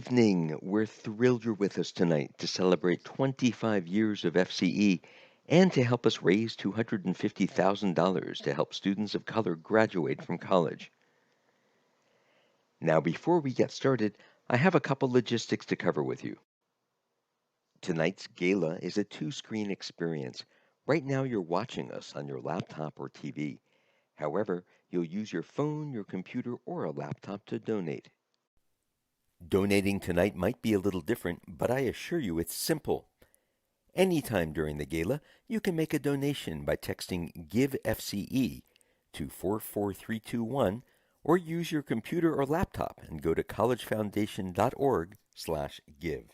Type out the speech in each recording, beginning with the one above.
evening. We're thrilled you're with us tonight to celebrate 25 years of FCE and to help us raise $250,000 to help students of color graduate from college. Now, before we get started, I have a couple logistics to cover with you. Tonight's gala is a two-screen experience. Right now, you're watching us on your laptop or TV. However, you'll use your phone, your computer, or a laptop to donate. Donating tonight might be a little different, but I assure you it's simple. Anytime during the gala, you can make a donation by texting GIVE FCE to 44321 or use your computer or laptop and go to collegefoundation.org/give.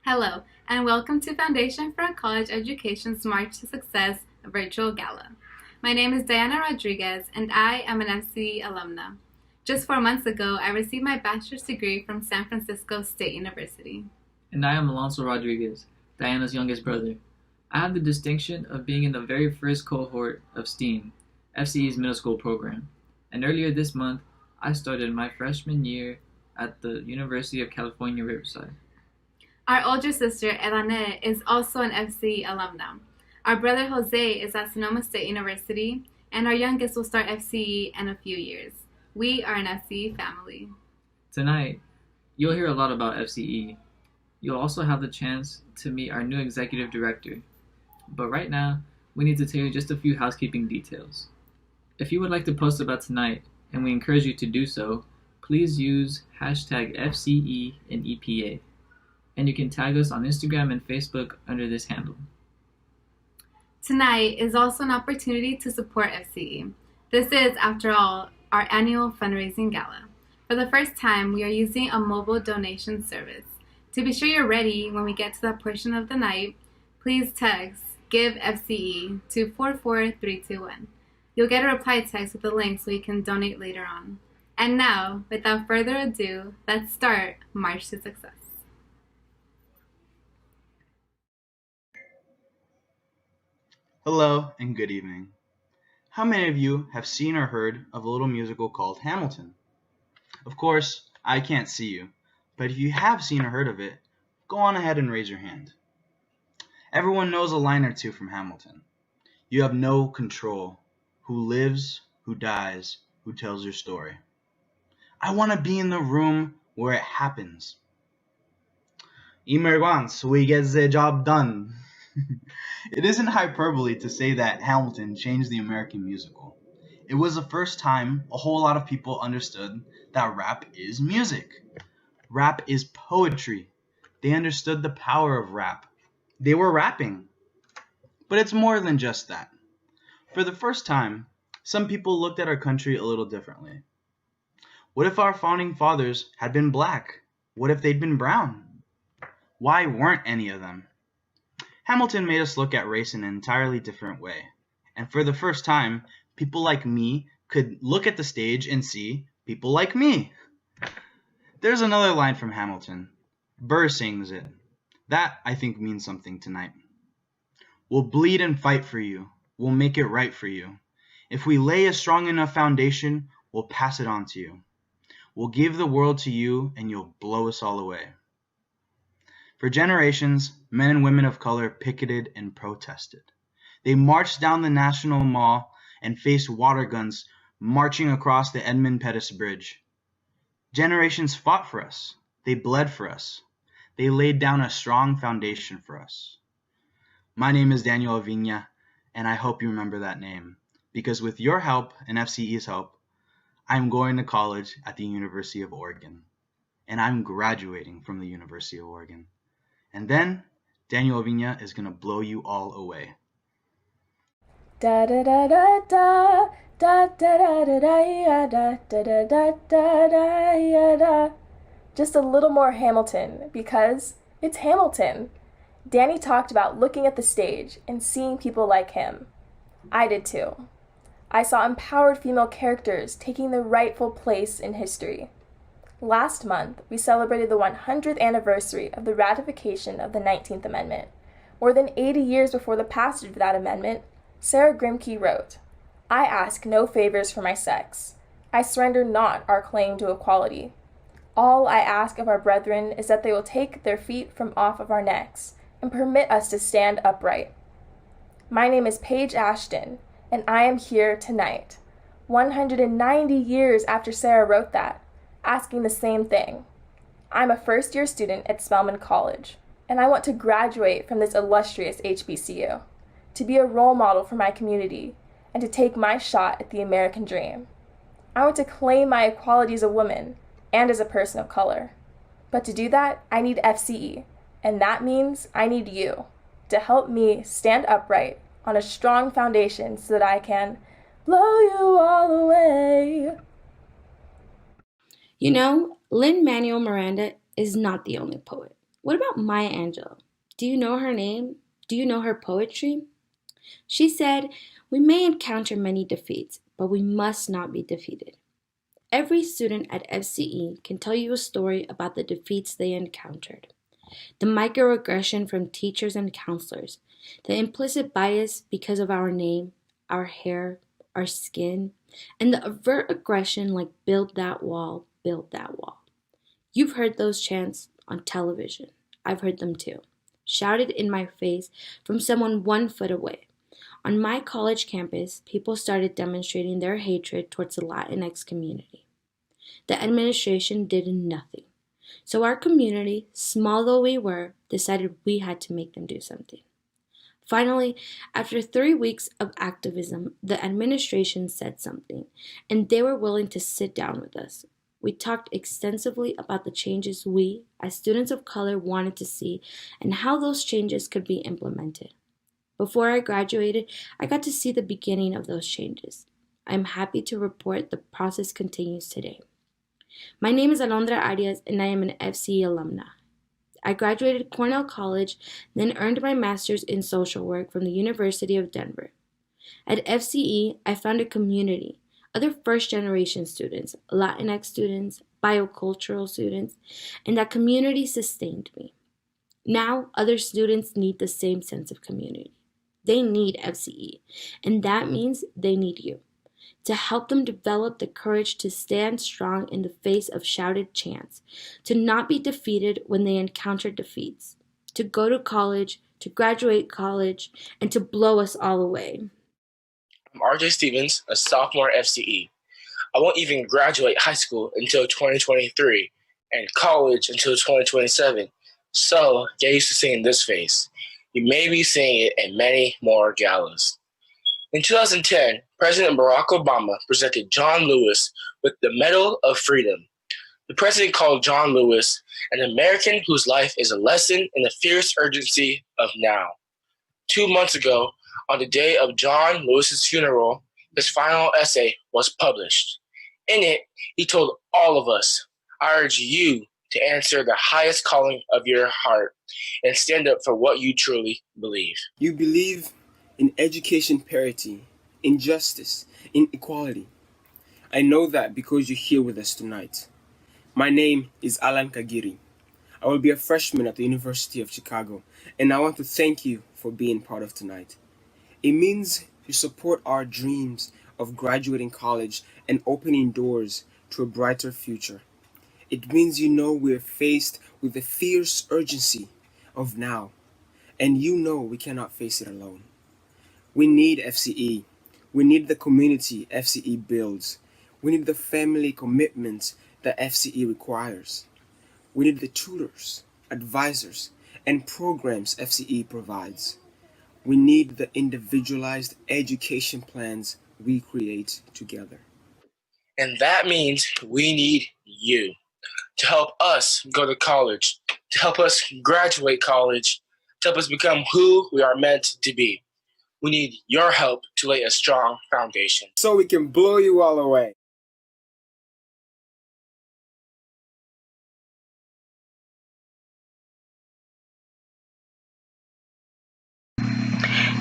Hello, and welcome to Foundation for a College Education's March to Success virtual gala. My name is Diana Rodriguez, and I am an FCE alumna. Just 4 months ago, I received my bachelor's degree from San Francisco State University. And I am Alonso Rodriguez, Diana's youngest brother. I have the distinction of being in the very first cohort of STEAM, FCE's middle school program. And earlier this month, I started my freshman year at the University of California, Riverside. Our older sister, Elane, is also an FCE alumna. Our brother Jose is at Sonoma State University, and our youngest will start FCE in a few years. We are an FCE family. Tonight, you'll hear a lot about FCE. You'll also have the chance to meet our new executive director. But right now, we need to tell you just a few housekeeping details. If you would like to post about tonight, and we encourage you to do so, please use hashtag FCE and EPA. And you can tag us on Instagram and Facebook under this handle. Tonight is also an opportunity to support FCE. This is, after all, our annual fundraising gala. For the first time, we are using a mobile donation service. To be sure you're ready when we get to that portion of the night, please text GIVE FCE to 44321. You'll get a reply text with a link so you can donate later on. And now, without further ado, let's start March to Success. Hello and good evening. How many of you have seen or heard of a little musical called Hamilton? Of course, I can't see you, but if you have seen or heard of it, go on ahead and raise your hand. Everyone knows a line or two from Hamilton. You have no control. Who lives, who dies, who tells your story. I want to be in the room where it happens. Emergence, we get the job done. It isn't hyperbole to say that Hamilton changed the American musical. It was the first time a whole lot of people understood that rap is music. Rap is poetry. They understood the power of rap. They were rapping. But it's more than just that. For the first time, some people looked at our country a little differently. What if our founding fathers had been black? What if they'd been brown? Why weren't any of them? Hamilton made us look at race in an entirely different way. And for the first time, people like me could look at the stage and see people like me. There's another line from Hamilton. Burr sings it. That, I think, means something tonight. We'll bleed and fight for you. We'll make it right for you. If we lay a strong enough foundation, we'll pass it on to you. We'll give the world to you, and you'll blow us all away. For generations, men and women of color picketed and protested. They marched down the National Mall and faced water guns marching across the Edmund Pettus Bridge. Generations fought for us. They bled for us. They laid down a strong foundation for us. My name is Daniel Avina, and I hope you remember that name, because with your help and FCE's help, I'm going to college at the University of Oregon, and I'm graduating from the University of Oregon. And then, Daniel Avina is going to blow you all away. Da da da da da da da da da da da da da da da. Just a little more Hamilton, because it's Hamilton. Danny talked about looking at the stage and seeing people like him. I did too. I saw empowered female characters taking their rightful place in history. Last month, we celebrated the 100th anniversary of the ratification of the 19th Amendment. More than 80 years before the passage of that amendment, Sarah Grimke wrote, "I ask no favors for my sex. I surrender not our claim to equality. All I ask of our brethren is that they will take their feet from off of our necks and permit us to stand upright. My name is Paige Ashton, and I am here tonight, 190 years after Sarah wrote that, asking the same thing. I'm a first-year student at Spelman College, and I want to graduate from this illustrious HBCU, to be a role model for my community, and to take my shot at the American dream. I want to claim my equality as a woman and as a person of color. But to do that, I need FCE, and that means I need you to help me stand upright on a strong foundation so that I can blow you all away." You know, Lin-Manuel Miranda is not the only poet. What about Maya Angelou? Do you know her name? Do you know her poetry? She said, "We may encounter many defeats, but we must not be defeated." Every student at FCE can tell you a story about the defeats they encountered. The microaggression from teachers and counselors, the implicit bias because of our name, our hair, our skin, and the overt aggression like build that wall, build that wall. You've heard those chants on television. I've heard them too, shouted in my face from someone 1 foot away. On my college campus, people started demonstrating their hatred towards the Latinx community. The administration did nothing. So our community, small though we were, decided we had to make them do something. Finally, after 3 weeks of activism, the administration said something, and they were willing to sit down with us. We talked extensively about the changes we, as students of color, wanted to see and how those changes could be implemented. Before I graduated, I got to see the beginning of those changes. I am happy to report the process continues today. My name is Alondra Arias, and I am an FCE alumna. I graduated Cornell College, then earned my master's in social work from the University of Denver. At FCE, I found a community, other first-generation students, Latinx students, biocultural students, and that community sustained me. Now, other students need the same sense of community. They need FCE, and that means they need you to help them develop the courage to stand strong in the face of shouted chants, to not be defeated when they encounter defeats, to go to college, to graduate college, and to blow us all away. I'm RJ Stevens, a sophomore FCE. I won't even graduate high school until 2023 and college until 2027. So get used to seeing this face. You may be seeing it in many more galas. In 2010, President Barack Obama presented John Lewis with the Medal of Freedom. The president called John Lewis an American whose life is a lesson in the fierce urgency of now. 2 months ago, on the day of John Lewis's funeral, his final essay was published. In it, he told all of us, "I urge you to answer the highest calling of your heart and stand up for what you truly believe." You believe in education parity, in justice, in equality. I know that because you're here with us tonight. My name is Alan Kagiri. I will be a freshman at the University of Chicago, and I want to thank you for being part of tonight. It means you support our dreams of graduating college and opening doors to a brighter future. It means you know we're faced with the fierce urgency of now, and you know we cannot face it alone. We need FCE. We need the community FCE builds. We need the family commitment that FCE requires. We need the tutors, advisors, and programs FCE provides. We need the individualized education plans we create together. And that means we need you to help us go to college, to help us graduate college, to help us become who we are meant to be. We need your help to lay a strong foundation. So we can blow you all away.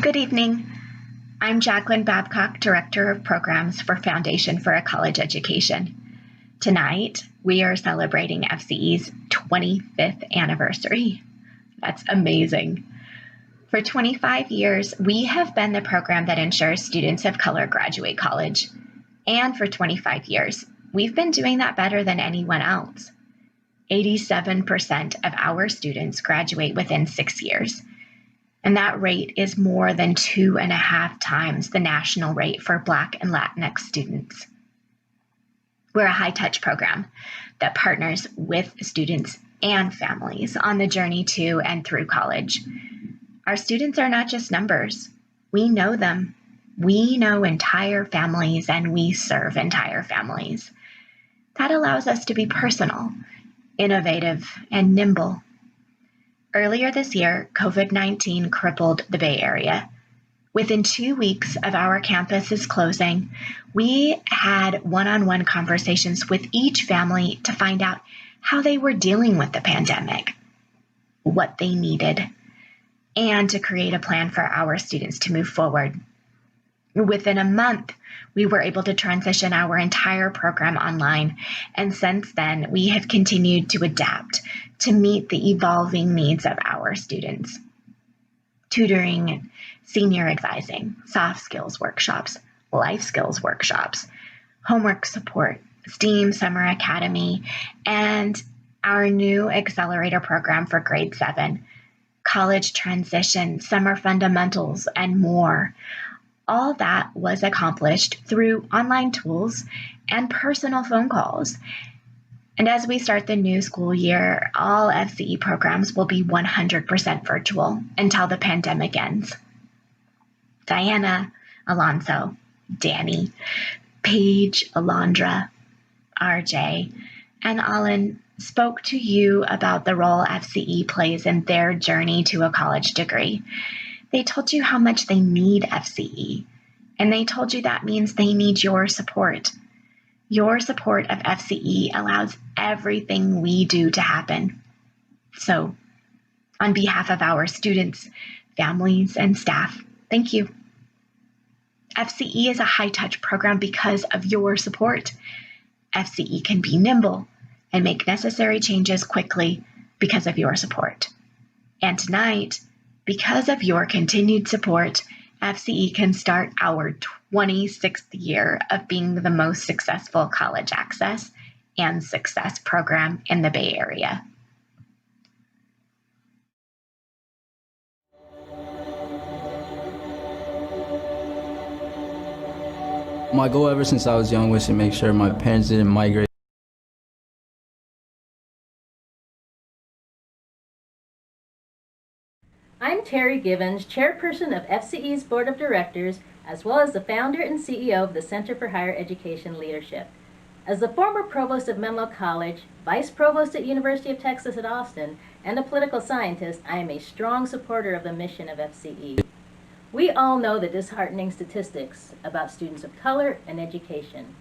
Good evening. I'm Jacqueline Babcock, Director of Programs for Foundation for a College Education. Tonight, we are celebrating FCE's 25th anniversary. That's amazing. For 25 years, we have been the program that ensures students of color graduate college. And for 25 years, we've been doing that better than anyone else. 87% of our students graduate within 6 years. And that rate is more than 2.5 times the national rate for Black and Latinx students. We're a high-touch program that partners with students and families on the journey to and through college. Our students are not just numbers. We know them. We know entire families and we serve entire families. That allows us to be personal, innovative, and nimble. Earlier this year, COVID-19 crippled the Bay Area. Within 2 weeks of our campus's closing, we had one-on-one conversations with each family to find out how they were dealing with the pandemic, what they needed, and to create a plan for our students to move forward. Within a month, we were able to transition our entire program online, and since then, we have continued to adapt to meet the evolving needs of our students. Tutoring, senior advising, soft skills workshops, life skills workshops, homework support, STEAM Summer Academy, and our new accelerator program for grade 7, college transition, summer fundamentals, and more. All that was accomplished through online tools and personal phone calls. And as we start the new school year, all FCE programs will be 100% virtual until the pandemic ends. Diana, Alonso, Danny, Paige, Alondra, RJ, and Alan spoke to you about the role FCE plays in their journey to a college degree. They told you how much they need FCE, and they told you that means they need your support. Your support of FCE allows everything we do to happen. So, on behalf of our students, families, and staff, thank you. FCE is a high-touch program because of your support. FCE can be nimble and make necessary changes quickly because of your support. And tonight, because of your continued support, FCE can start our 26th year of being the most successful college access and success program in the Bay Area. My goal ever since I was young was to make sure my parents didn't migrate. I'm Terry Givens, chairperson of FCE's Board of Directors, as well as the founder and CEO of the Center for Higher Education Leadership. As the former provost of Menlo College, vice provost at University of Texas at Austin, and a political scientist, I am a strong supporter of the mission of FCE. We all know the disheartening statistics about students of color and education.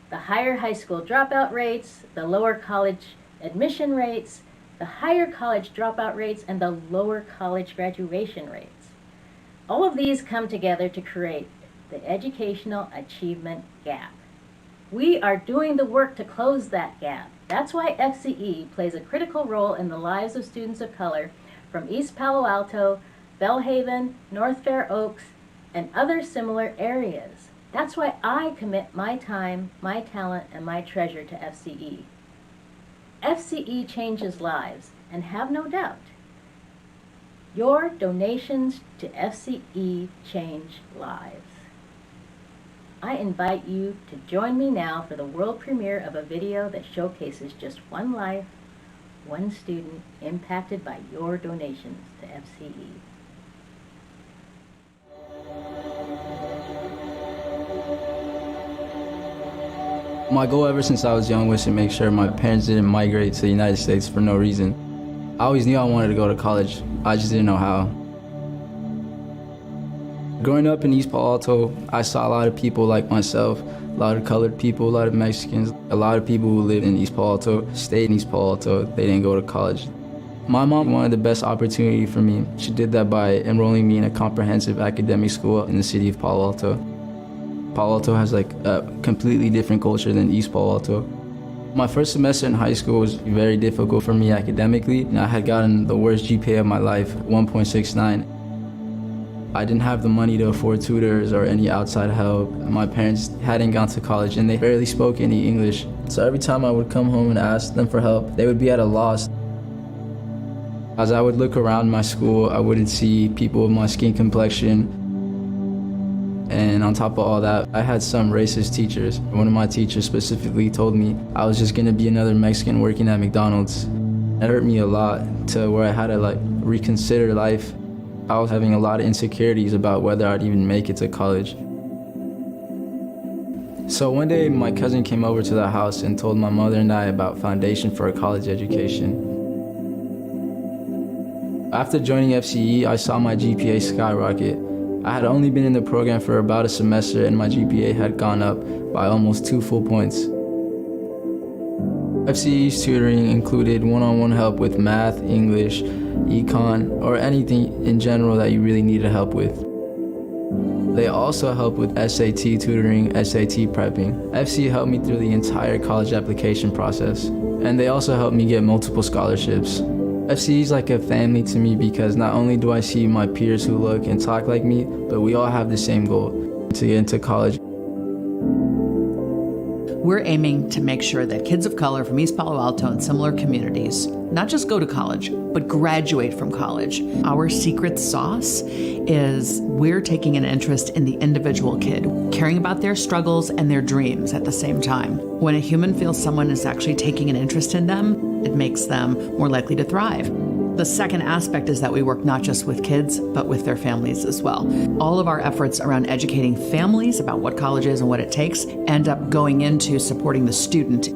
The higher high school dropout rates, the lower college admission rates, the higher college dropout rates, and the lower college graduation rates. All of these come together to create the educational achievement gap. We are doing the work to close that gap. That's why FCE plays a critical role in the lives of students of color from East Palo Alto, Bellhaven, North Fair Oaks, and other similar areas. That's why I commit my time, my talent, and my treasure to FCE. FCE changes lives, and have no doubt, your donations to FCE change lives. I invite you to join me now for the world premiere of a video that showcases just one life, one student impacted by your donations to FCE. My goal ever since I was young was to make sure my parents didn't migrate to the United States for no reason. I always knew I wanted to go to college, I just didn't know how. Growing up in East Palo Alto, I saw a lot of people like myself, a lot of colored people, a lot of Mexicans, a lot of people who lived in East Palo Alto, stayed in East Palo Alto, they didn't go to college. My mom wanted the best opportunity for me. She did that by enrolling me in a comprehensive academic school in the city of Palo Alto. Palo Alto has like a completely different culture than East Palo Alto. My first semester in high school was very difficult for me academically, and I had gotten the worst GPA of my life, 1.69. I didn't have the money to afford tutors or any outside help. My parents hadn't gone to college and they barely spoke any English. So every time I would come home and ask them for help, they would be at a loss. As I would look around my school, I wouldn't see people with my skin complexion. And on top of all that, I had some racist teachers. One of my teachers specifically told me I was just gonna be another Mexican working at McDonald's. It hurt me a lot to where I had to reconsider life. I was having a lot of insecurities about whether I'd even make it to college. So one day my cousin came over to the house and told my mother and I about Foundation for a College Education. After joining FCE, I saw my GPA skyrocket. I had only been in the program for about a semester and my GPA had gone up by almost 2 full points. FCE's tutoring included one-on-one help with math, English, econ, or anything in general that you really needed help with. They also help with SAT tutoring, SAT prepping. FCE helped me through the entire college application process, and they also helped me get multiple scholarships. FCE is like a family to me because not only do I see my peers who look and talk like me, but we all have the same goal, to get into college. We're aiming to make sure that kids of color from East Palo Alto and similar communities not just go to college, but graduate from college. Our secret sauce is we're taking an interest in the individual kid, caring about their struggles and their dreams at the same time. When a human feels someone is actually taking an interest in them, it makes them more likely to thrive. The second aspect is that we work not just with kids, but with their families as well. All of our efforts around educating families about what college is and what it takes end up going into supporting the student.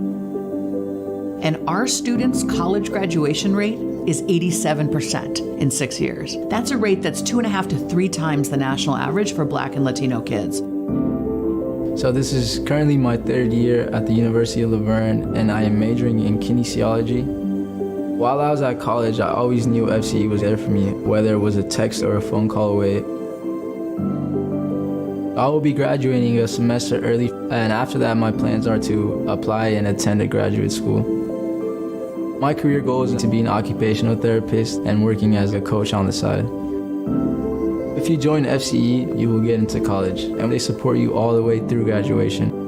And our students' college graduation rate is 87% in 6 years. That's a rate that's 2.5 to 3 times the national average for Black and Latino kids. So this is currently my 3rd year at the University of Laverne, and I am majoring in kinesiology. While I was at college, I always knew FCE was there for me, whether it was a text or a phone call away. I will be graduating a semester early, and after that my plans are to apply and attend a graduate school. My career goal is to be an occupational therapist and working as a coach on the side. If you join FCE, you will get into college, and they support you all the way through graduation.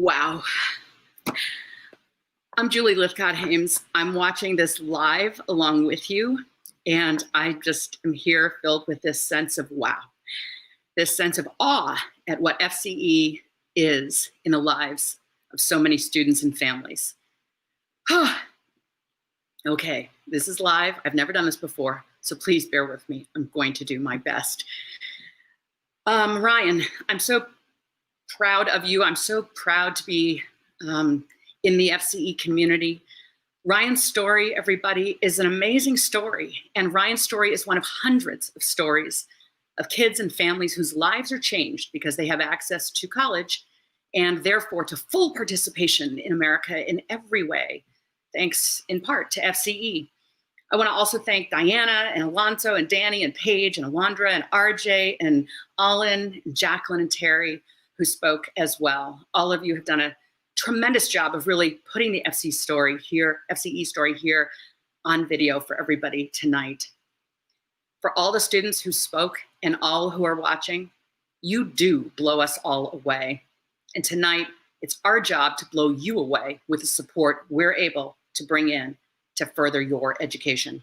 Wow. I'm Julie Lithcott-Hames. I'm watching this live along with you, and I just am here filled with this sense of wow, this sense of awe at what FCE is in the lives of so many students and families. Okay, this is live. I've never done this before, so please bear with me. I'm going to do my best. Ryan, I'm so proud of you. I'm so proud to be in the FCE community. Ryan's story, everybody, is an amazing story. And Ryan's story is one of hundreds of stories of kids and families whose lives are changed because they have access to college and therefore to full participation in America in every way, thanks in part to FCE. I want to also thank Diana and Alonso and Danny and Paige and Alondra and RJ and Allen and Jacqueline and Terry, who spoke as well. All of you have done a tremendous job of really putting the FCE story here on video for everybody tonight. For all the students who spoke and all who are watching, you do blow us all away. And tonight, it's our job to blow you away with the support we're able to bring in to further your education.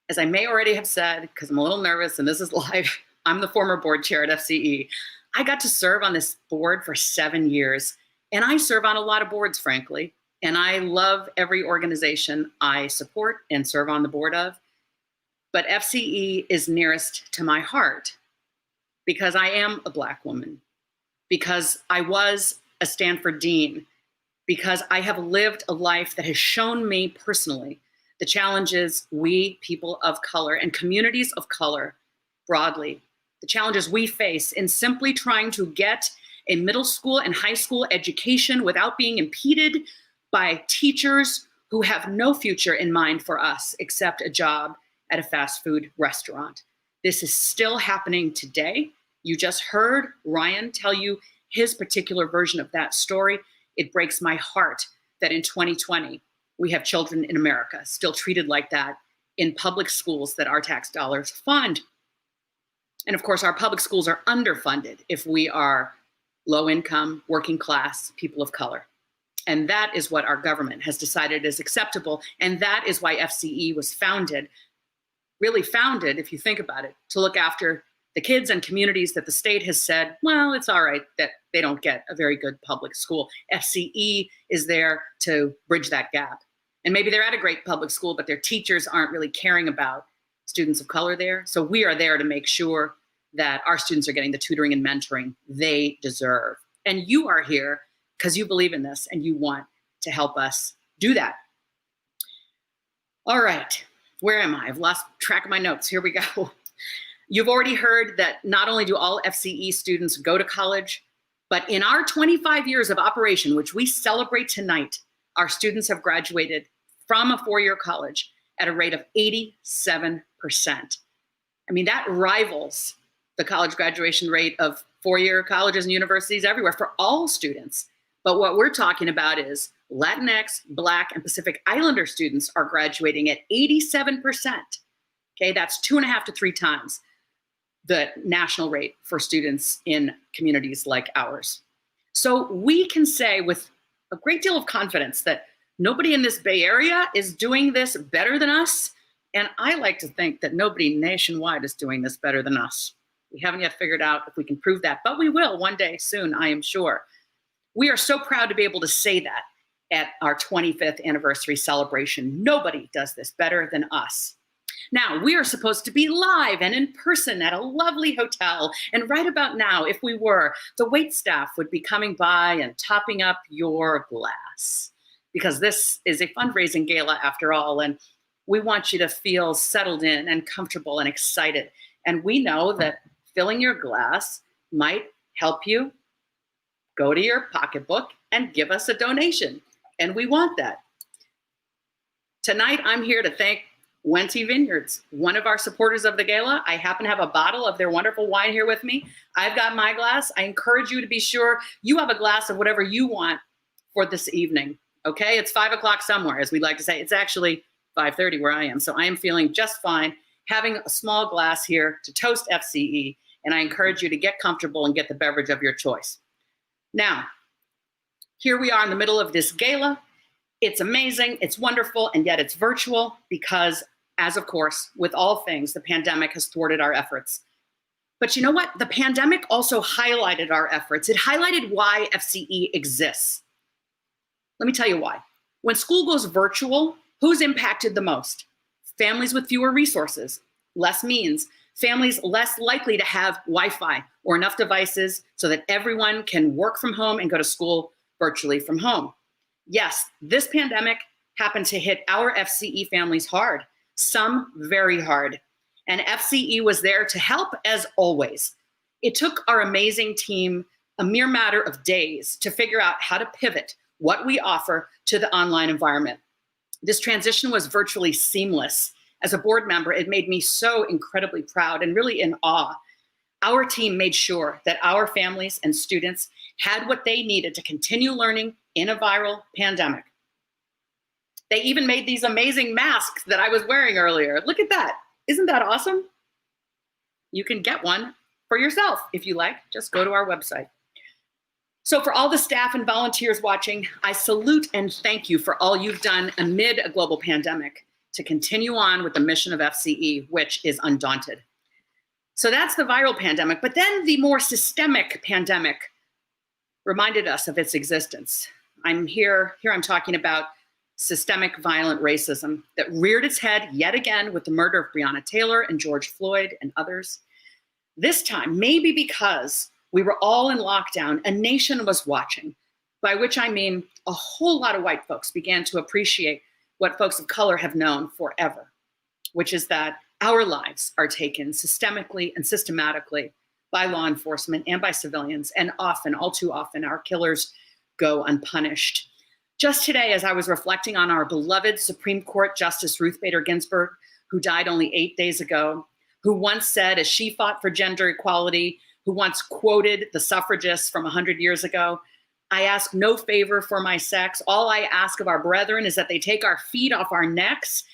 As I may already have said, because I'm a little nervous and this is live, I'm the former board chair at FCE. I got to serve on this board for 7 years, and I serve on a lot of boards, frankly, and I love every organization I support and serve on the board of, but FCE is nearest to my heart because I am a Black woman, because I was a Stanford dean, because I have lived a life that has shown me personally the challenges we people of color and communities of color broadly, the challenges we face in simply trying to get a middle school and high school education without being impeded by teachers who have no future in mind for us except a job at a fast food restaurant. This is still happening today. You just heard Ryan tell you his particular version of that story. It breaks my heart that in 2020, we have children in America still treated like that in public schools that our tax dollars fund. And of course, our public schools are underfunded if we are low income, working class, people of color. And that is what our government has decided is acceptable. And that is why FCE was founded, really founded, if you think about it, to look after the kids and communities that the state has said, well, it's all right that they don't get a very good public school. FCE is there to bridge that gap. And maybe they're at a great public school, but their teachers aren't really caring about students of color there. So we are there to make sure that our students are getting the tutoring and mentoring they deserve. And you are here because you believe in this and you want to help us do that. All right, where am I? I've lost track of my notes. Here we go. You've already heard that not only do all FCE students go to college, but in our 25 years of operation, which we celebrate tonight, our students have graduated from a four-year college at a rate of 87%. I mean, that rivals the college graduation rate of four-year colleges and universities everywhere for all students. But what we're talking about is Latinx, Black, and Pacific Islander students are graduating at 87%. Okay, that's 2.5 to 3 times the national rate for students in communities like ours. So we can say with a great deal of confidence that nobody in this Bay Area is doing this better than us. And I like to think that nobody nationwide is doing this better than us. We haven't yet figured out if we can prove that, but we will one day soon, I am sure. We are so proud to be able to say that at our 25th anniversary celebration. Nobody does this better than us. Now, we are supposed to be live and in person at a lovely hotel. And right about now, if we were, the wait staff would be coming by and topping up your glass. Because this is a fundraising gala after all, and we want you to feel settled in and comfortable and excited. And we know that filling your glass might help you go to your pocketbook and give us a donation. And we want that. Tonight, I'm here to thank Wente Vineyards, one of our supporters of the gala. I happen to have a bottle of their wonderful wine here with me. I've got my glass. I encourage you to be sure you have a glass of whatever you want for this evening. Okay, it's 5 o'clock somewhere, as we like to say. It's actually 5:30 where I am. So I am feeling just fine having a small glass here to toast FCE. And I encourage you to get comfortable and get the beverage of your choice. Now, here we are in the middle of this gala. It's amazing, it's wonderful, and yet it's virtual because, as of course, with all things, the pandemic has thwarted our efforts. But you know what? The pandemic also highlighted our efforts. It highlighted why FCE exists. Let me tell you why. When school goes virtual, who's impacted the most? Families with fewer resources, less means, families less likely to have Wi-Fi or enough devices so that everyone can work from home and go to school virtually from home. Yes, this pandemic happened to hit our FCE families hard, some very hard. And FCE was there to help as always. It took our amazing team a mere matter of days to figure out how to pivot what we offer to the online environment. This transition was virtually seamless. As a board member, it made me so incredibly proud and really in awe. Our team made sure that our families and students had what they needed to continue learning in a viral pandemic. They even made these amazing masks that I was wearing earlier. Look at that. Isn't that awesome? You can get one for yourself if you like. Just go to our website. So for all the staff and volunteers watching, I salute and thank you for all you've done amid a global pandemic to continue on with the mission of FCE, which is undaunted. So that's the viral pandemic, but then the more systemic pandemic reminded us of its existence. I'm talking about systemic violent racism that reared its head yet again with the murder of Breonna Taylor and George Floyd and others. This time, maybe because we were all in lockdown, a nation was watching, by which I mean a whole lot of white folks began to appreciate what folks of color have known forever, which is that our lives are taken systemically and systematically by law enforcement and by civilians, and often, all too often, our killers go unpunished. Just today, as I was reflecting on our beloved Supreme Court Justice Ruth Bader Ginsburg, who died only 8 days ago, who once said, as she fought for gender equality, who once quoted the suffragists from 100 years ago, I ask no favor for my sex. All I ask of our brethren is that they take our feet off our necks.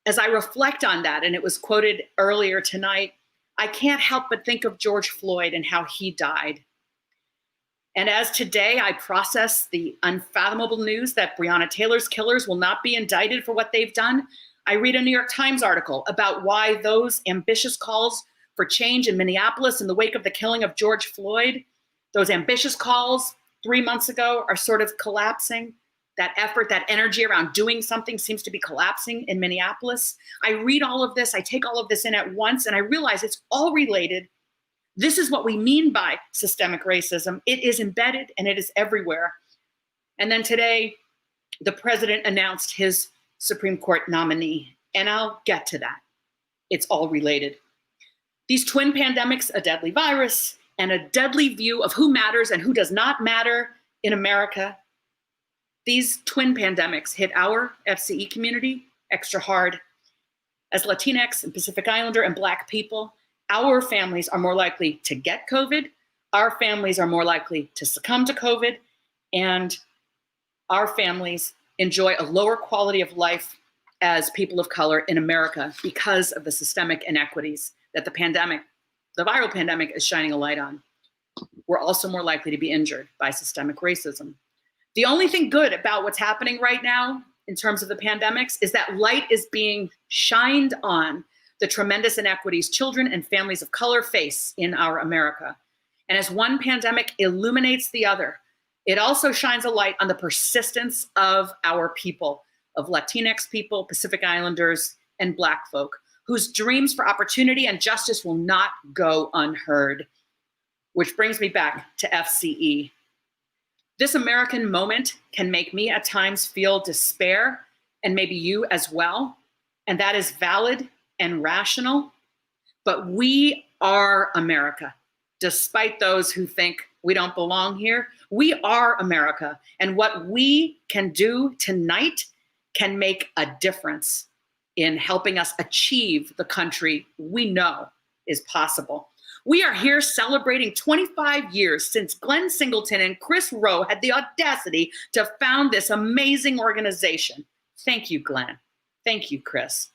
As I reflect on that, and it was quoted earlier tonight, I can't help but think of George Floyd and how he died. And as today I process the unfathomable news that Breonna Taylor's killers will not be indicted for what they've done, I read a New York Times article about why those ambitious calls for change in Minneapolis in the wake of the killing of George Floyd, those ambitious calls 3 months ago are sort of collapsing. That effort, that energy around doing something seems to be collapsing in Minneapolis. I read all of this, I take all of this in at once, and I realize it's all related. This is what we mean by systemic racism. It is embedded and it is everywhere. And then today, the president announced his Supreme Court nominee, and I'll get to that. It's all related. These twin pandemics, a deadly virus and a deadly view of who matters and who does not matter in America, these twin pandemics hit our FCE community extra hard. As Latinx and Pacific Islander and Black people, our families are more likely to get COVID, our families are more likely to succumb to COVID, and our families enjoy a lower quality of life as people of color in America because of the systemic inequities that the viral pandemic is shining a light on. We're also more likely to be injured by systemic racism. The only thing good about what's happening right now in terms of the pandemics is that light is being shined on the tremendous inequities children and families of color face in our America. And as one pandemic illuminates the other, it also shines a light on the persistence of our people, of Latinx people, Pacific Islanders, and Black folk, whose dreams for opportunity and justice will not go unheard. Which brings me back to FCE. This American moment can make me at times feel despair, and maybe you as well, and that is valid and rational, but we are America. Despite those who think we don't belong here, we are America, and what we can do tonight can make a difference in helping us achieve the country we know is possible. We are here celebrating 25 years since Glenn Singleton and Chris Rowe had the audacity to found this amazing organization. Thank you, Glenn. Thank you, Chris.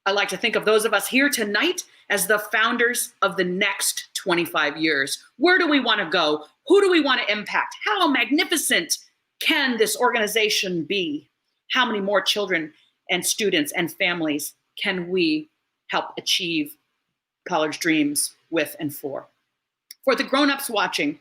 I like to think of those of us here tonight as the founders of the next 25 years. Where do we want to go? Who do we want to impact? How magnificent can this organization be? How many more children and students and families can we help achieve college dreams with and for? For the grown-ups watching,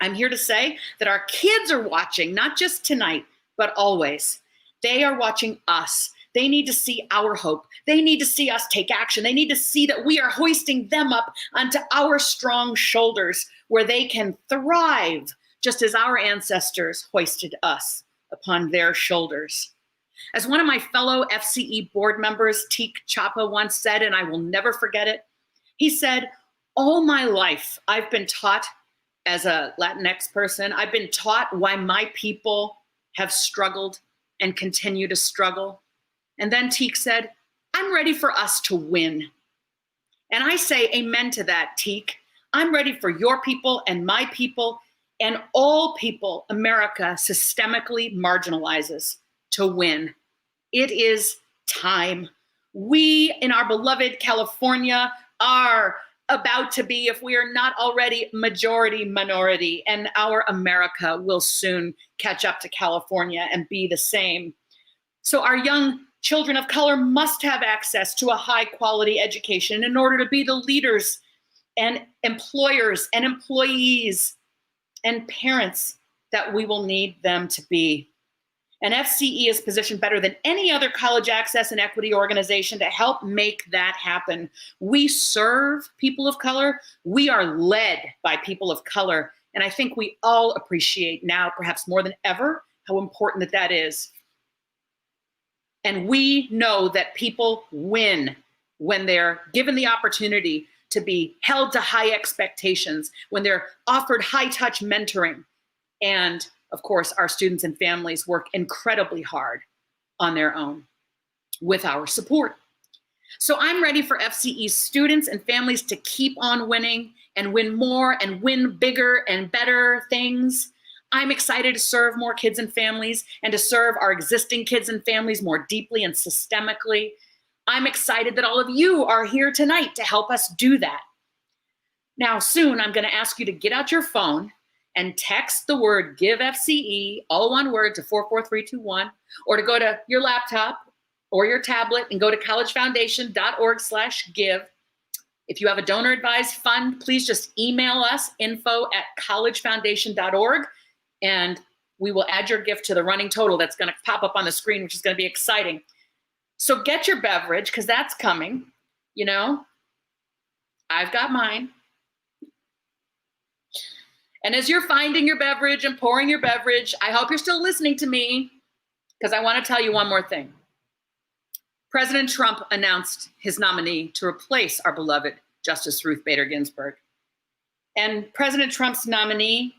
I'm here to say that our kids are watching, not just tonight, but always. They are watching us. They need to see our hope. They need to see us take action. They need to see that we are hoisting them up onto our strong shoulders where they can thrive, just as our ancestors hoisted us upon their shoulders. As one of my fellow FCE board members, Teak Chapa, once said, and I will never forget it, he said, all my life I've been taught as a Latinx person, I've been taught why my people have struggled and continue to struggle. And then Teak said, I'm ready for us to win. And I say amen to that, Teak. I'm ready for your people and my people and all people America systemically marginalizes to win. It is time. We in our beloved California are about to be, if we are not already, majority minority, and our America will soon catch up to California and be the same. So our young children of color must have access to a high quality education in order to be the leaders and employers and employees and parents that we will need them to be. And FCE is positioned better than any other college access and equity organization to help make that happen. We serve people of color. We are led by people of color. And I think we all appreciate now, perhaps more than ever, how important that is. And we know that people win when they're given the opportunity to be held to high expectations, when they're offered high-touch mentoring and of course, our students and families work incredibly hard on their own with our support. So I'm ready for FCE students and families to keep on winning and win more and win bigger and better things. I'm excited to serve more kids and families and to serve our existing kids and families more deeply and systemically. I'm excited that all of you are here tonight to help us do that. Now, soon I'm going to ask you to get out your phone and text the word GIVE FCE, all one word, to 44321, or to go to your laptop or your tablet and go to collegefoundation.org/give. If you have a donor advised fund, please just email us info@collegefoundation.org, and we will add your gift to the running total that's going to pop up on the screen, which is going to be exciting. So get your beverage, because that's coming. You know, I've got mine. And as you're finding your beverage and pouring your beverage, I hope you're still listening to me, because I want to tell you one more thing. President Trump announced his nominee to replace our beloved Justice Ruth Bader Ginsburg. And President Trump's nominee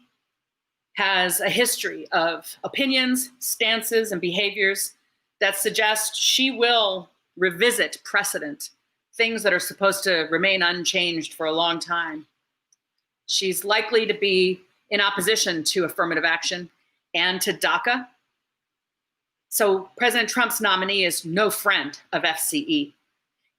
has a history of opinions, stances, and behaviors that suggest she will revisit precedent, things that are supposed to remain unchanged for a long time. She's likely to be in opposition to affirmative action and to DACA. So President Trump's nominee is no friend of FCE.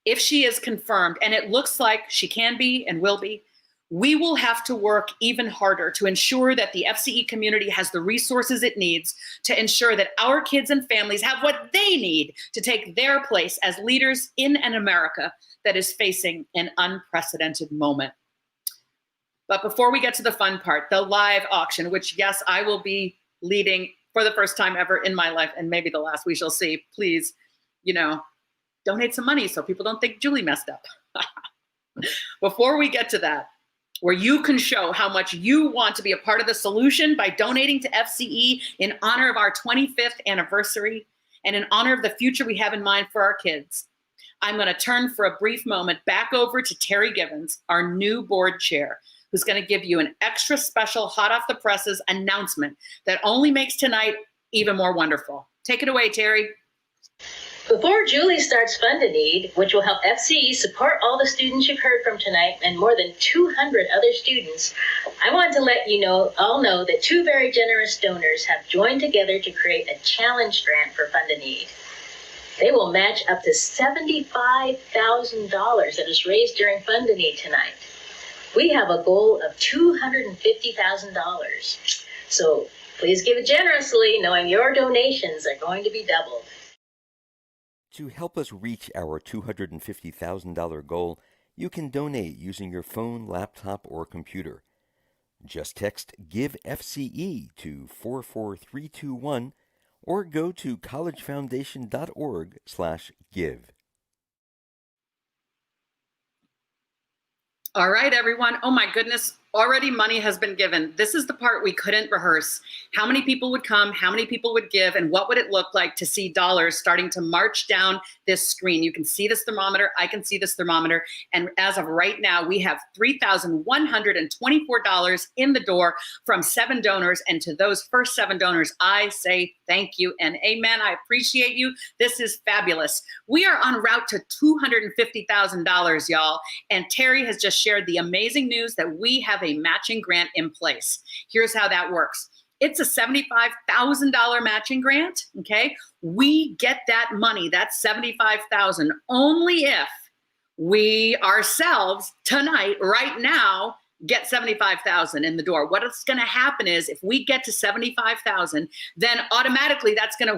If she is confirmed, and it looks like she can be and will be, we will have to work even harder to ensure that the FCE community has the resources it needs to ensure that our kids and families have what they need to take their place as leaders in an America that is facing an unprecedented moment. But before we get to the fun part, the live auction, which, yes, I will be leading for the first time ever in my life, and maybe the last, we shall see. Please, donate some money so people don't think Julie messed up. Before we get to that, where you can show how much you want to be a part of the solution by donating to FCE in honor of our 25th anniversary and in honor of the future we have in mind for our kids, I'm going to turn for a brief moment back over to Terry Givens, our new board chair, who's going to give you an extra special hot off the presses announcement that only makes tonight even more wonderful. Take it away, Terry. Before Julie starts Fund a Need, which will help FCE support all the students you've heard from tonight and more than 200 other students, I want to let you all know that two very generous donors have joined together to create a challenge grant for Fund a Need. They will match up to $75,000 that is raised during Fund a Need tonight. We have a goal of $250,000. So please give it generously, knowing your donations are going to be doubled. To help us reach our $250,000 goal, you can donate using your phone, laptop, or computer. Just text GIVE FCE to 44321 or go to collegefoundation.org/give. All right, everyone. Oh my goodness, already money has been given. This is the part we couldn't rehearse. How many people would come, how many people would give, and what would it look like to see dollars starting to march down this screen? You can see this thermometer, I can see this thermometer, and as of right now, we have $3,124 in the door from 7 donors, and to those first 7 donors, I say thank you and amen. I appreciate you. This is fabulous. We are en route to $250,000, y'all, and Terry has just shared the amazing news that we have a matching grant in place. Here's how that works. It's a $75,000 matching grant, okay? We get that money, that's $75,000, only if we ourselves tonight, right now, get $75,000 in the door. What is going to happen is if we get to $75,000, then automatically that's going to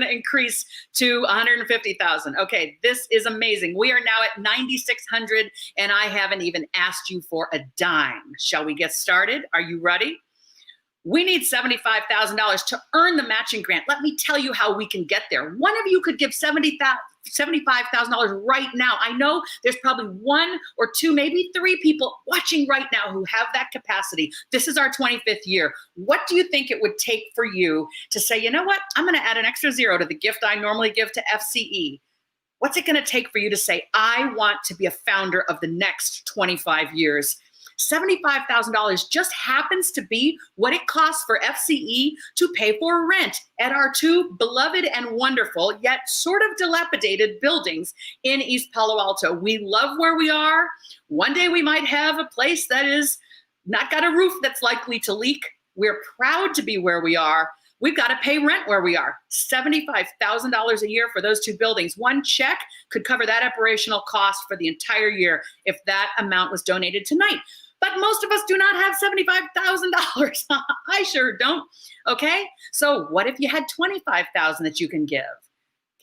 increase to $150,000. Okay, this is amazing. We are now at $9,600 and I haven't even asked you for a dime. Shall we get started? Are you ready? We need $75,000 to earn the matching grant. Let me tell you how we can get there. One of you could give $75,000 right now. I know there's probably 1 or 2, maybe 3 people watching right now who have that capacity. This is our 25th year. What do you think it would take for you to say, you know what, I'm going to add an extra 0 to the gift I normally give to FCE? What's it going to take for you to say, I want to be a founder of the next 25 years? $75,000 just happens to be what it costs for FCE to pay for rent at our two beloved and wonderful, yet sort of dilapidated buildings in East Palo Alto. We love where we are. One day we might have a place that is not got a roof that's likely to leak. We're proud to be where we are. We've got to pay rent where we are. $75,000 a year for those two buildings. One check could cover that operational cost for the entire year if that amount was donated tonight. But most of us do not have $75,000. I sure don't. Okay? So what if you had $25,000 that you can give?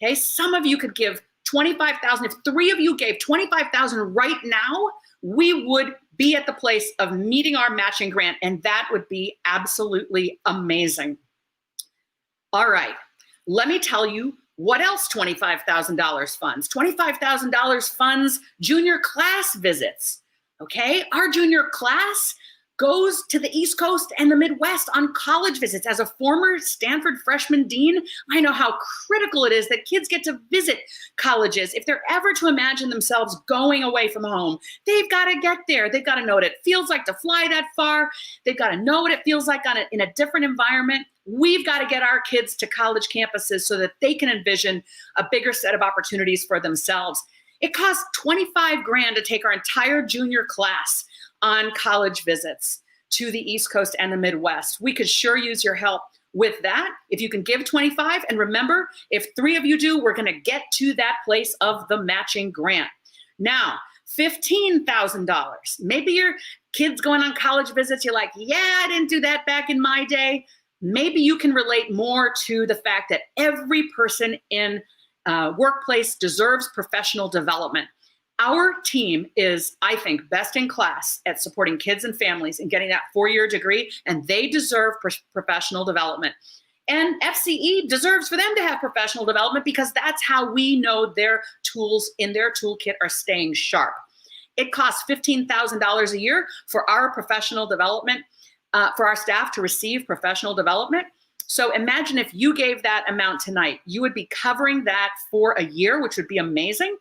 Okay? Some of you could give $25,000. If 3 of you gave $25,000 right now, we would be at the place of meeting our matching grant, and that would be absolutely amazing. All right, let me tell you what else $25,000 funds. $25,000 funds junior class visits, okay? Our junior class goes to the East Coast and the Midwest on college visits. As a former Stanford freshman dean, I know how critical it is that kids get to visit colleges. If they're ever to imagine themselves going away from home, they've got to get there. They've got to know what it feels like to fly that far. They've got to know what it feels like in a different environment. We've got to get our kids to college campuses so that they can envision a bigger set of opportunities for themselves. It costs $25,000 to take our entire junior class on college visits to the East Coast and the Midwest. We could sure use your help with that. If you can give 25, and remember, if 3 of you do, we're going to get to that place of the matching grant. Now, $15,000. Maybe your kid's going on college visits. You're like, yeah, I didn't do that back in my day. Maybe you can relate more to the fact that every person in workplace deserves professional development. Our team is, I think, best in class at supporting kids and families and getting that 4-year degree, and they deserve professional development. And FCE deserves for them to have professional development because that's how we know their tools in their toolkit are staying sharp. It costs $15,000 a year for our professional development, for our staff to receive professional development. So imagine if you gave that amount tonight, you would be covering that for a year, which would be amazing.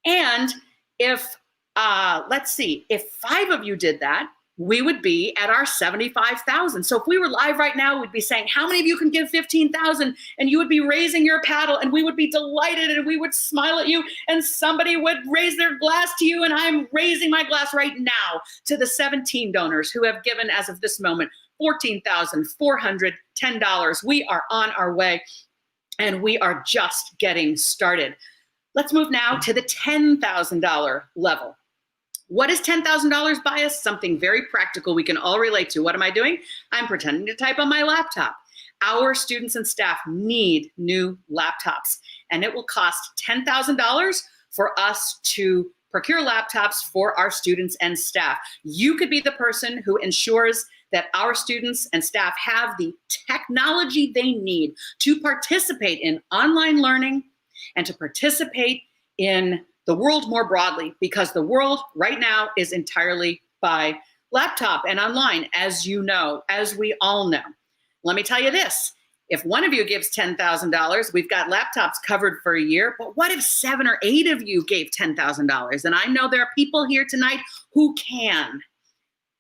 And if, let's see, if 5 of you did that, we would be at our $75,000. So if we were live right now, we'd be saying, how many of you can give $15,000? And you would be raising your paddle, and we would be delighted, and we would smile at you, and somebody would raise their glass to you. And I'm raising my glass right now to the 17 donors who have given, as of this moment, $14,410. We are on our way, and we are just getting started. Let's move now to the $10,000 level. What is $10,000 by us? Something very practical we can all relate to. What am I doing? I'm pretending to type on my laptop. Our students and staff need new laptops, and it will cost $10,000 for us to procure laptops for our students and staff. You could be the person who ensures that our students and staff have the technology they need to participate in online learning and to participate in the world more broadly, because the world right now is entirely by laptop and online, as you know, as we all know. Let me tell you this. If one of you gives $10,000, we've got laptops covered for a year, but what if 7 or 8 of you gave $10,000? And I know there are people here tonight who can.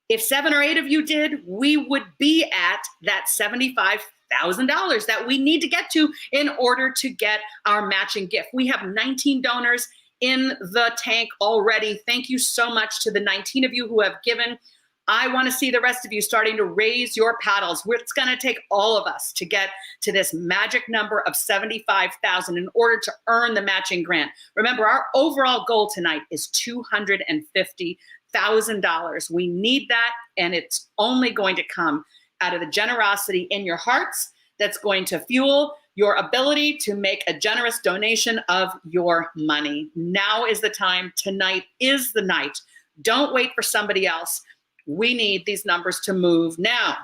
If 7 or 8 of you did, we would be at that $75,000 that we need to get to in order to get our matching gift. We have 19 donors in the tank already. Thank you so much to the 19 of you who have given. I want to see the rest of you starting to raise your paddles. It's going to take all of us to get to this magic number of $75,000 in order to earn the matching grant. Remember, our overall goal tonight is $250,000. We need that, and it's only going to come out of the generosity in your hearts that's going to fuel your ability to make a generous donation of your money. Now is the time. Tonight is the night. Don't wait for somebody else. We need these numbers to move now.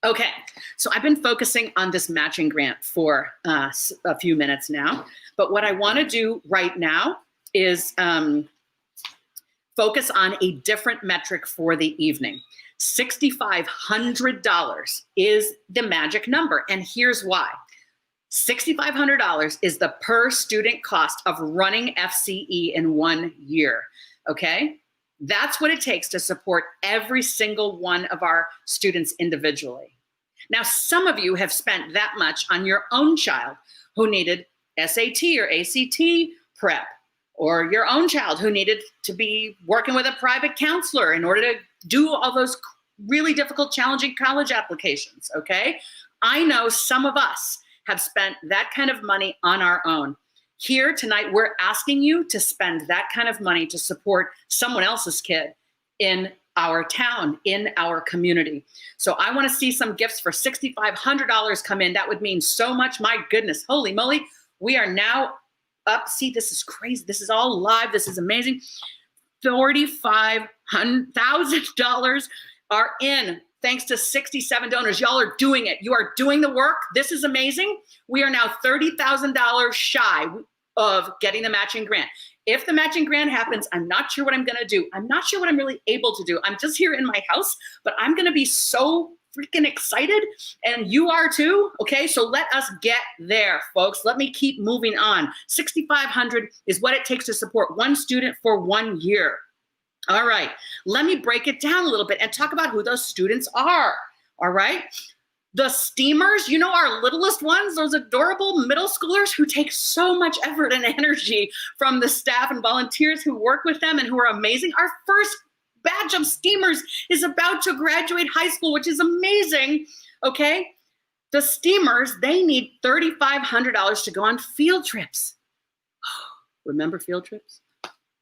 Okay, so I've been focusing on this matching grant for a few minutes now, but what I want to do right now is focus on a different metric for the evening. $6,500 is the magic number, and here's why. $6,500 is the per student cost of running FCE in 1 year, okay? That's what it takes to support every single one of our students individually. Now, some of you have spent that much on your own child who needed SAT or ACT prep, or your own child who needed to be working with a private counselor in order to do all those really difficult, challenging college applications, okay? I know some of us have spent that kind of money on our own. Here tonight, we're asking you to spend that kind of money to support someone else's kid in our town, in our community. So I want to see some gifts for $6,500 come in. That would mean so much. My goodness, holy moly. We are now up. See, this is crazy. This is all live. This is amazing. $45,000 are in thanks to 67 donors. Y'all are doing it. You are doing the work. This is amazing. We are now $30,000 shy of getting the matching grant. If the matching grant happens, I'm not sure what I'm going to do. I'm not sure what I'm really able to do. I'm just here in my house, but I'm going to be so freaking excited, and you are too. Okay, so let us get there, folks. Let me keep moving on. $6,500 is what it takes to support one student for 1 year. All right, let me break it down a little bit and talk about who those students are. All right. The STEAMers, you know, our littlest ones, those adorable middle schoolers who take so much effort and energy from the staff and volunteers who work with them and who are amazing. Our first batch of STEAMers is about to graduate high school, which is amazing, okay? The STEAMers, they need $3,500 to go on field trips. Remember field trips?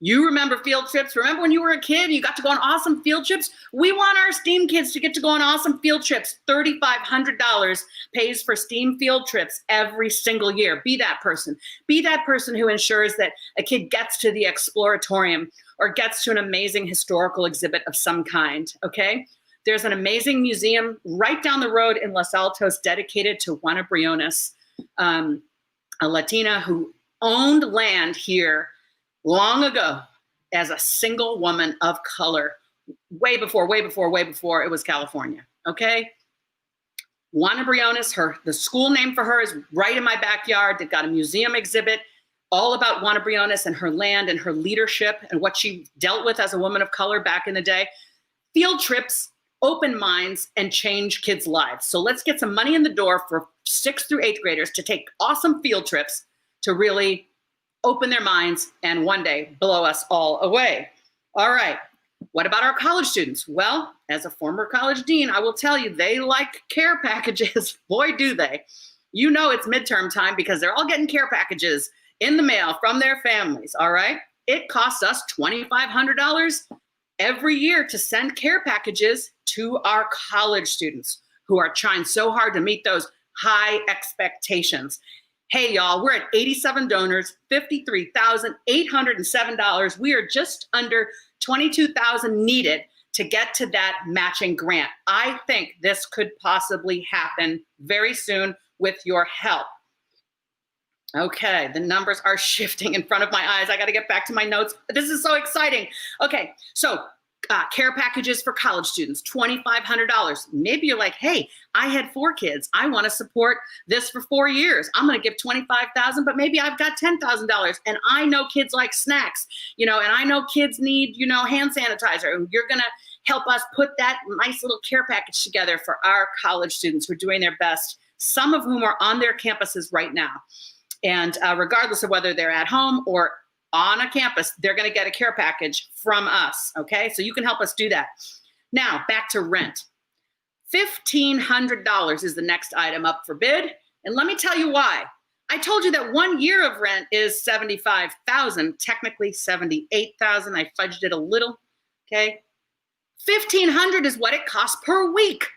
You remember field trips? Remember when you were a kid and you got to go on awesome field trips? We want our STEAM kids to get to go on awesome field trips. $3,500 pays for STEAM field trips every single year. Be that person. Be that person who ensures that a kid gets to the Exploratorium or gets to an amazing historical exhibit of some kind, okay? There's an amazing museum right down the road in Los Altos dedicated to Juana Briones, a Latina who owned land here long ago as a single woman of color, way before it was California, okay? Juana Briones, the school name for her is right in my backyard. They've got a museum exhibit all about Juana Briones and her land and her leadership and what she dealt with as a woman of color back in the day. Field trips open minds and change kids' lives. So let's get some money in the door for 6th through 8th graders to take awesome field trips to really open their minds and one day blow us all away. All right, what about our college students? Well, as a former college dean, I will tell you, they like care packages. Boy, do they. You know it's midterm time because they're all getting care packages in the mail from their families, all right? It costs us $2,500 every year to send care packages to our college students who are trying so hard to meet those high expectations. Hey, y'all, we're at 87 donors, $53,807. We are just under $22,000 needed to get to that matching grant. I think this could possibly happen very soon with your help. Okay, the numbers are shifting in front of my eyes. I got to get back to my notes. This is so exciting. Okay, so care packages for college students, $2,500. Maybe you're like, hey, I had 4 kids. I want to support this for 4 years. I'm going to give $25,000, but maybe I've got $10,000. And I know kids like snacks, and I know kids need, hand sanitizer. You're going to help us put that nice little care package together for our college students who are doing their best, some of whom are on their campuses right now. And regardless of whether they're at home or on a campus, they're going to get a care package from us, okay? So you can help us do that. Now, back to rent. $1,500 is the next item up for bid, and let me tell you why. I told you that 1 year of rent is $75,000, technically $78,000. I fudged it a little, okay? $1,500 is what it costs per week.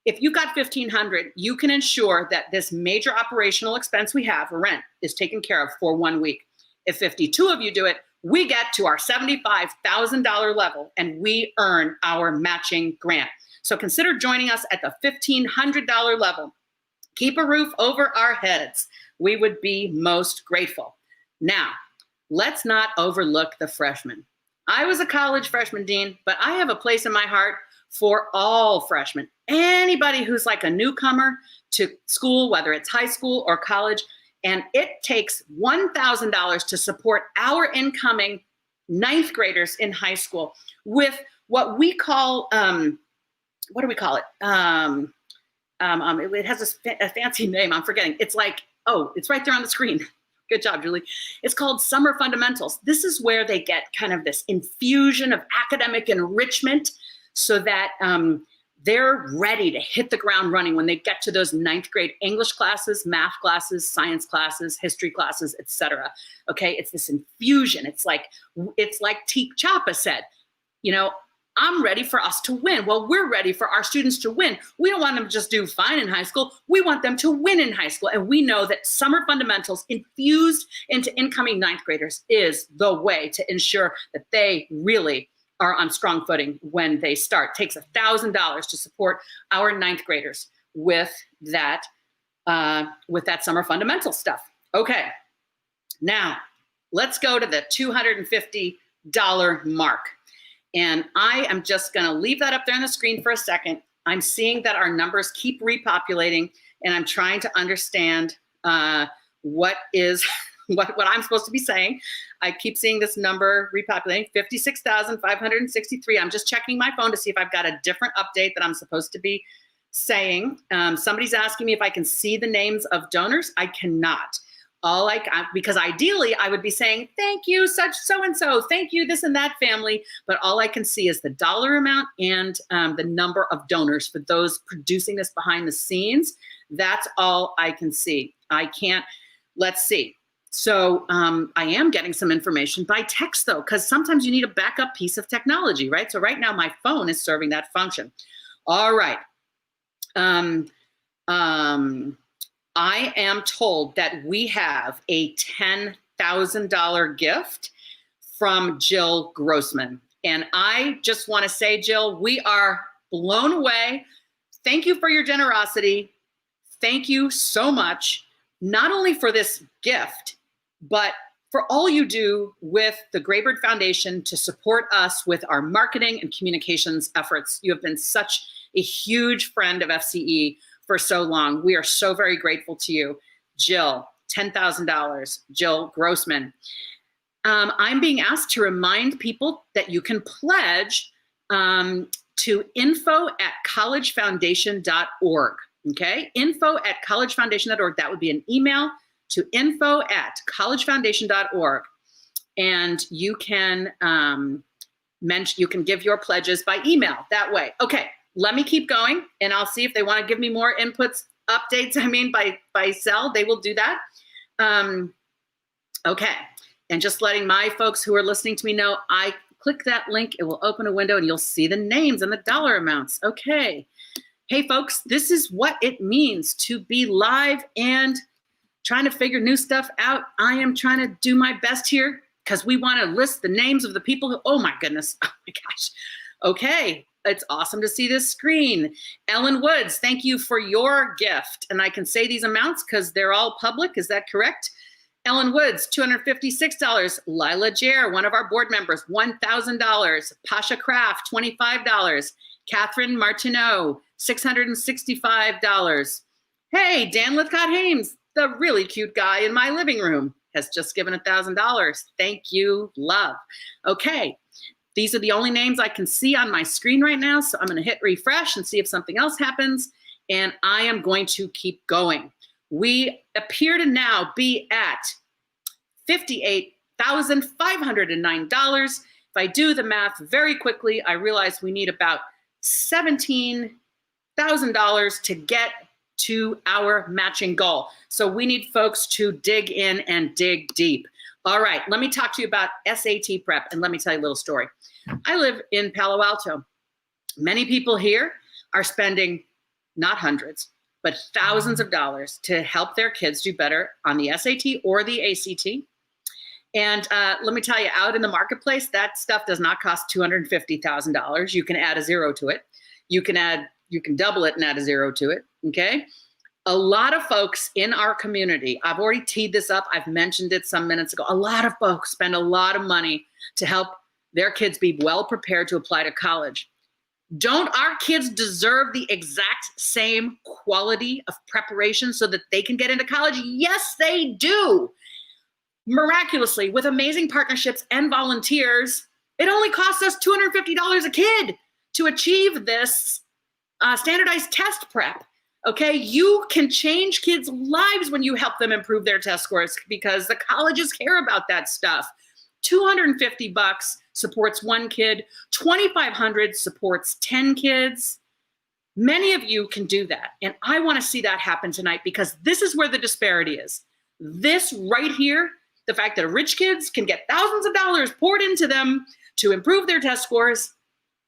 If you got $1,500, you can ensure that this major operational expense we have, rent, is taken care of for 1 week. If 52 of you do it, we get to our $75,000 level and we earn our matching grant. So consider joining us at the $1,500 level. Keep a roof over our heads. We would be most grateful. Now, let's not overlook the freshmen. I was a college freshman dean, but I have a place in my heart for all freshmen. Anybody who's like a newcomer to school, whether it's high school or college, and it takes $1,000 to support our incoming ninth graders in high school with what we call, what do we call it? It has a fancy name. I'm forgetting. It's like, oh, it's right there on the screen. Good job, Julie. It's called Summer Fundamentals. This is where they get kind of this infusion of academic enrichment so that they're ready to hit the ground running when they get to those ninth grade English classes, math classes, science classes, history classes, etc. Okay, it's this infusion. It's like Teak Chapa said, you know, I'm ready for us to win. Well, we're ready for our students to win. We don't want them to just do fine in high school. We want them to win in high school. And we know that summer fundamentals infused into incoming ninth graders is the way to ensure that they really are on strong footing when they start. It takes $1,000 to support our ninth graders with that summer fundamental stuff. Okay, now let's go to the $250 mark. And I am just gonna leave that up there on the screen for a second. I'm seeing that our numbers keep repopulating, and I'm trying to understand what I'm supposed to be saying. I keep seeing this number repopulating, 56,563. I'm just checking my phone to see if I've got a different update that I'm supposed to be saying. Somebody's asking me if I can see the names of donors. I cannot. Because ideally I would be saying, thank you, such so-and-so, thank you, this and that family, but all I can see is the dollar amount and the number of donors for those producing this behind the scenes. That's all I can see. I can't, let's see. So I am getting some information by text though, because sometimes you need a backup piece of technology, right? So right now my phone is serving that function. All right. I am told that we have a $10,000 gift from Jill Grossman. And I just want to say, Jill, we are blown away. Thank you for your generosity. Thank you so much, not only for this gift, but for all you do with the Graybird Foundation to support us with our marketing and communications efforts. You have been such a huge friend of FCE for so long. We are so very grateful to you. Jill, $10,000, Jill Grossman. I'm being asked to remind people that you can pledge to info@collegefoundation.org, okay? info@collegefoundation.org. That would be an email to info@collegefoundation.org. And you can you can give your pledges by email that way. Okay. Let me keep going, and I'll see if they want to give me more inputs, updates, by cell. They will do that. Okay, and just letting my folks who are listening to me know, I click that link, it will open a window, and you'll see the names and the dollar amounts. Okay. Hey, folks, this is what it means to be live and trying to figure new stuff out. I am trying to do my best here because we want to list the names of the people who, oh my goodness, oh my gosh. Okay. It's awesome to see this screen. Ellen Woods, thank you for your gift. And I can say these amounts because they're all public. Is that correct? Ellen Woods, $256. Lila Jer, one of our board members, $1,000. Pasha Kraft, $25. Catherine Martineau, $665. Hey, Dan Lithcott-Hames, the really cute guy in my living room, has just given $1,000. Thank you, love. Okay. These are the only names I can see on my screen right now, so I'm going to hit refresh and see if something else happens, and I am going to keep going. We appear to now be at $58,509. If I do the math very quickly, I realize we need about $17,000 to get to our matching goal. So we need folks to dig in and dig deep. All right, let me talk to you about SAT prep, and let me tell you a little story. I live in Palo Alto. Many people here are spending not hundreds, but thousands of dollars to help their kids do better on the SAT or the ACT. And let me tell you, out in the marketplace, that stuff does not cost $250,000. You can add a zero to it. You can double it and add a zero to it, okay? A lot of folks in our community, I've already teed this up, I've mentioned it some minutes ago, a lot of folks spend a lot of money to help their kids be well prepared to apply to college. Don't our kids deserve the exact same quality of preparation so that they can get into college? Yes, they do. miraculously, with amazing partnerships and volunteers, it only costs us $250 a kid to achieve this standardized test prep. Okay, you can change kids' lives when you help them improve their test scores because the colleges care about that stuff. $250 supports one kid, $2,500 supports 10 kids. Many of you can do that. And I want to see that happen tonight because this is where the disparity is. This right here, the fact that rich kids can get thousands of dollars poured into them to improve their test scores,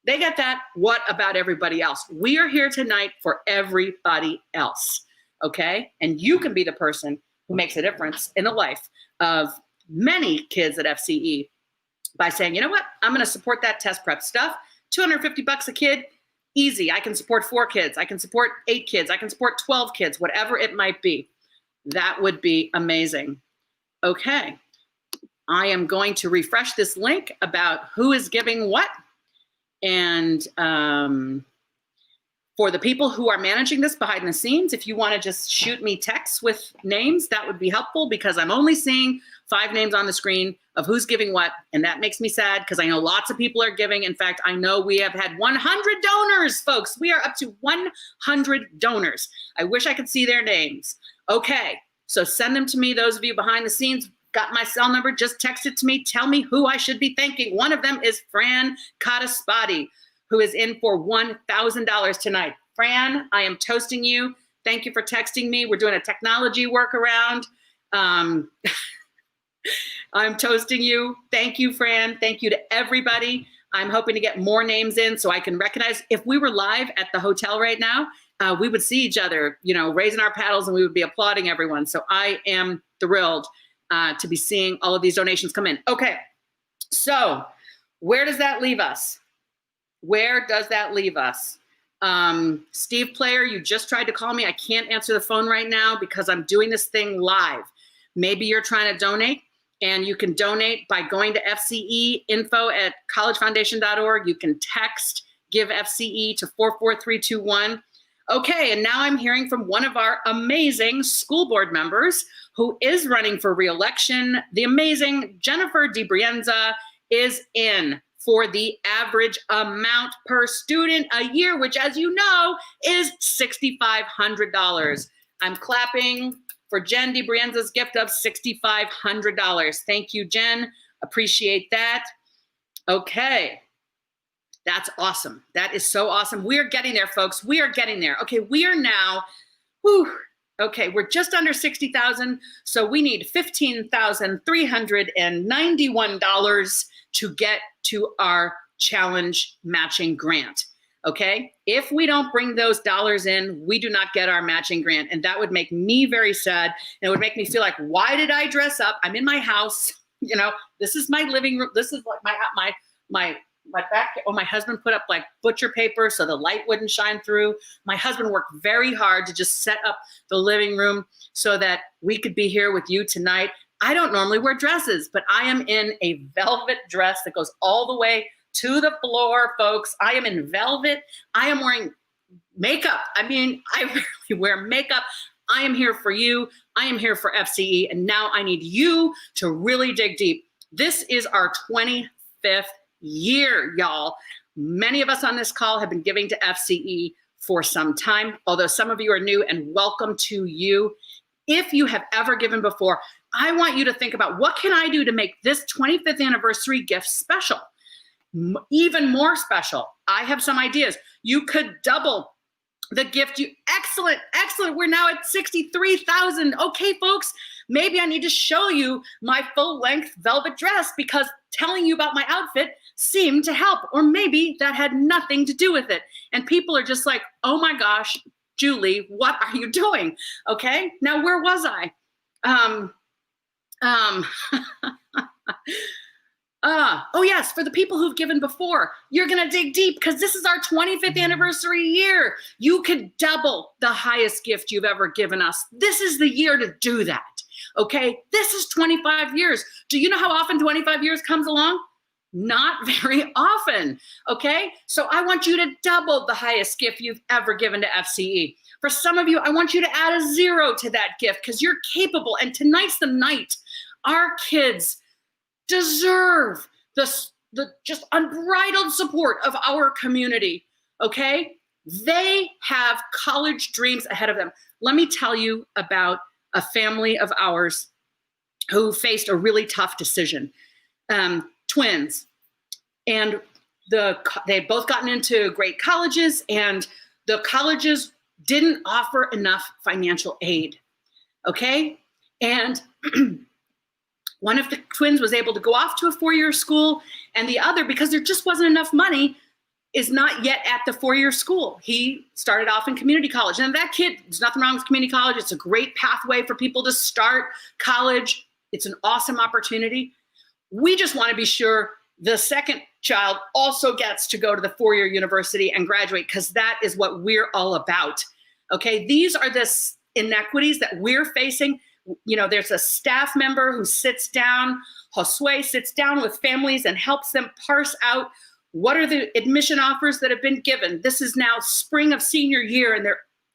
they get that. What about everybody else? We are here tonight for everybody else, okay? And you can be the person who makes a difference in the life of many kids at FCE by saying, you know what? I'm going to support that test prep stuff. $250 a kid, easy. I can support 4 kids. I can support 8 kids. I can support 12 kids, whatever it might be. That would be amazing. Okay. I am going to refresh this link about who is giving what. And for the people who are managing this behind the scenes, if you want to just shoot me texts with names, that would be helpful because I'm only seeing 5 names on the screen of who's giving what. And that makes me sad because I know lots of people are giving. In fact, I know we have had 100 donors, folks. We are up to 100 donors. I wish I could see their names. Okay, so send them to me, those of you behind the scenes. Got my cell number, just text it to me. Tell me who I should be thanking. One of them is Fran Kataspati, who is in for $1,000 tonight. Fran, I am toasting you. Thank you for texting me. We're doing a technology workaround. I'm toasting you. Thank you, Fran. Thank you to everybody. I'm hoping to get more names in so I can recognize. If we were live at the hotel right now, we would see each other, you know, raising our paddles and we would be applauding everyone. So I am thrilled to be seeing all of these donations come in. Okay, so where does that leave us? Where does that leave us? Steve Player, you just tried to call me. I can't answer the phone right now because I'm doing this thing live. Maybe you're trying to donate and you can donate by going to FCE info@collegefoundation.org. You can text Give FCE to 44321. Okay, and now I'm hearing from one of our amazing school board members who is running for re-election. The amazing Jennifer DiBrienza is in for the average amount per student a year, which, as you know, is $6,500. I'm clapping for Jen DiBrienza's gift of $6,500. Thank you, Jen. Appreciate that. Okay. That's awesome. That is so awesome. We're getting there, folks. We are getting there. Okay, we are now, okay, we're just under 60,000. So we need $15,391 to get to our challenge matching grant. Okay, if we don't bring those dollars in, we do not get our matching grant. And that would make me very sad. And it would make me feel like, why did I dress up? I'm in my house. You know, this is my living room. This is like my back. Oh, my husband put up like butcher paper so the light wouldn't shine through. My husband worked very hard to just set up the living room so that we could be here with you tonight. I don't normally wear dresses, but I am in a velvet dress that goes all the way to the floor, folks. I am in velvet. I am wearing makeup. I mean, I rarely wear makeup. I am here for you. I am here for FCE. And now I need you to really dig deep. This is our 25th year, y'all. Many of us on this call have been giving to FCE for some time, although some of you are new, and welcome to you. If you have ever given before, I want you to think about what can I do to make this 25th anniversary gift special, even more special. I have some ideas. You could double the gift. Excellent. We're now at 63,000. Okay, folks, maybe I need to show you my full-length velvet dress because telling you about my outfit seemed to help, or maybe that had nothing to do with it. And people are just like, oh my gosh, Julie, what are you doing? Okay, now where was I? Oh yes, for the people who've given before, you're gonna dig deep because this is our 25th anniversary year. You could double the highest gift you've ever given us. This is the year to do that, okay? This is 25 years. Do you know how often 25 years comes along? Not very often, okay? So I want you to double the highest gift you've ever given to FCE. For some of you, I want you to add a 0 to that gift because you're capable, and tonight's the night. Our kids deserve the just unbridled support of our community, okay? They have college dreams ahead of them. Let me tell you about a family of ours who faced a really tough decision. Twins, and they had both gotten into great colleges, and the colleges didn't offer enough financial aid, okay? And one of the twins was able to go off to a four-year school, and the other, because there just wasn't enough money, is not yet at the four-year school. He started off in community college. And that kid, there's nothing wrong with community college. It's a great pathway for people to start college. It's an awesome opportunity. We just want to be sure the second child also gets to go to the four-year university and graduate, because that is what we're all about. Okay, these are the inequities that we're facing. You know, there's a staff member who sits down, Josue sits down with families and helps them parse out what are the admission offers that have been given. This is now spring of senior year, and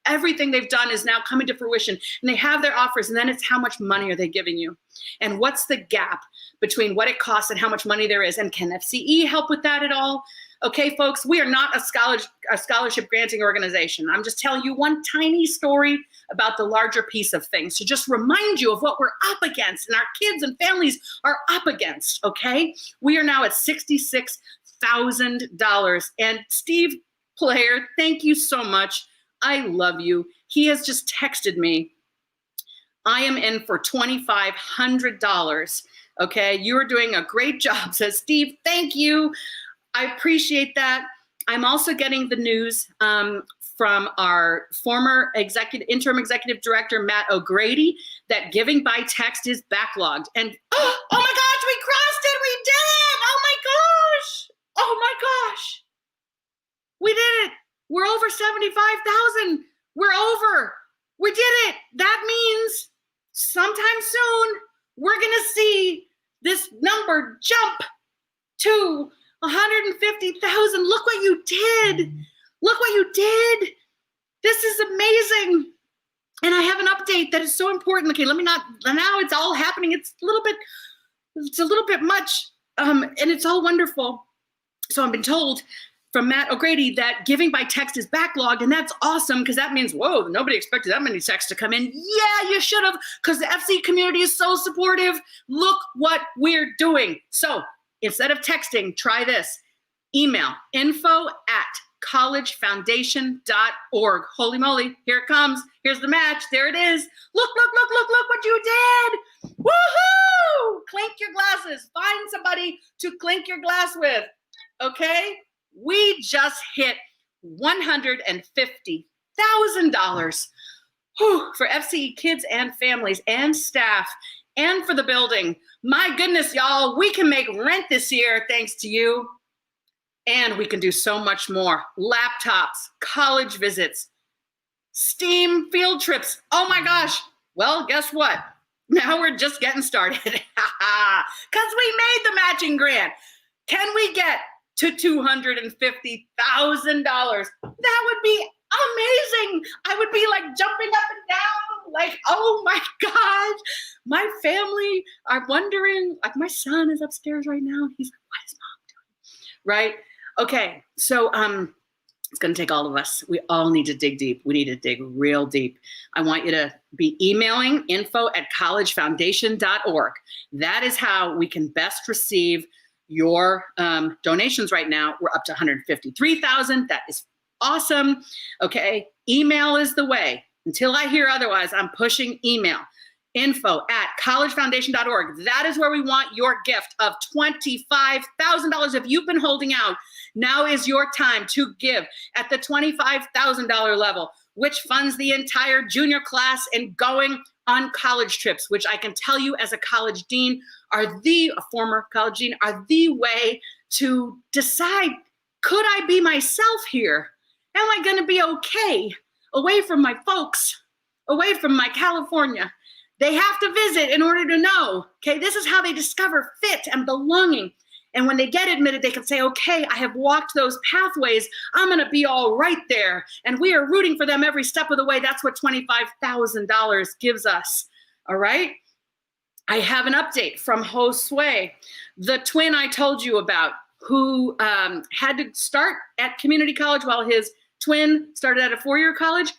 everything they've done is now coming to fruition, and they have their offers, and then it's how much money are they giving you? And what's the gap between what it costs and how much money there is? And can FCE help with that at all? Okay, folks, we are not a scholarship granting organization. I'm just telling you one tiny story about the larger piece of things to just remind you of what we're up against and our kids and families are up against, okay? We are now at $66,000. And Steve Player, thank you so much. I love you. He has just texted me. I am in for $2,500. Okay, you're doing a great job, says Steve. Thank you. I appreciate that. I'm also getting the news from our former interim executive director, Matt O'Grady, that giving by text is backlogged. And oh my gosh, we crossed it. We did it. Oh my gosh. Oh my gosh. We did it. We're over 75,000. We're over. We did it. That means sometime soon, we're going to see this number jump to 150,000. Look what you did. Look what you did. This is amazing. And I have an update that is so important. Okay, now it's all happening. It's a little bit much, and it's all wonderful. So I've been told from Matt O'Grady that giving by text is backlogged, and that's awesome, because that means, whoa, nobody expected that many texts to come in. Yeah, you should have, because the FC community is so supportive. Look what we're doing. So instead of texting, try this. Email info@collegefoundation.org. Holy moly, here it comes. Here's the match. There it is. Look what you did. Woohoo! Clink your glasses. Find somebody to clink your glass with. Okay? We just hit $150,000 for FCE kids and families and staff and for the building. My goodness, y'all, we can make rent this year thanks to you. And we can do so much more. Laptops, college visits, STEAM field trips. Oh my gosh. Well, guess what? Now we're just getting started. Because we made the matching grant. Can we get to $250,000? That would be amazing. I would be like jumping up and down, like, oh my gosh. My family are wondering, like my son is upstairs right now. He's like, what is mom doing? Right? Okay, so it's going to take all of us. We all need to dig deep. We need to dig real deep. I want you to be emailing info@collegefoundation.org. That is how we can best receive your donations right now. We're up to 153,000. That is awesome. Okay, email is the way. Until I hear otherwise, I'm pushing email. info@collegefoundation.org. That is where we want your gift of $25,000. If you've been holding out, now is your time to give at the $25,000 level, which funds the entire junior class and going on college trips, which I can tell you as a college dean a former college dean, are the way to decide, could I be myself here? Am I going to be okay away from my folks, away from my California? They have to visit in order to know, okay, this is how they discover fit and belonging. And when they get admitted, they can say, okay, I have walked those pathways. I'm going to be all right there. And we are rooting for them every step of the way. That's what $25,000 gives us. All right. I have an update from Josue, the twin I told you about, who had to start at community college while his twin started at a four-year college.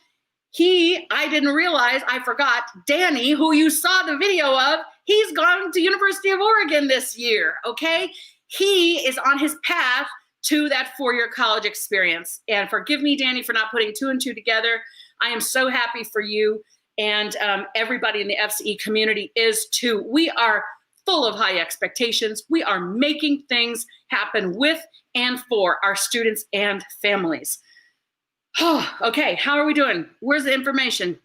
I didn't realize, I forgot, Danny, who you saw the video of, he's gone to University of Oregon this year, okay? He is on his path to that four-year college experience. And forgive me, Danny, for not putting two and two together. I am so happy for you, and everybody in the FCE community is too. We are full of high expectations. We are making things happen with and for our students and families. Okay, how are we doing? Where's the information?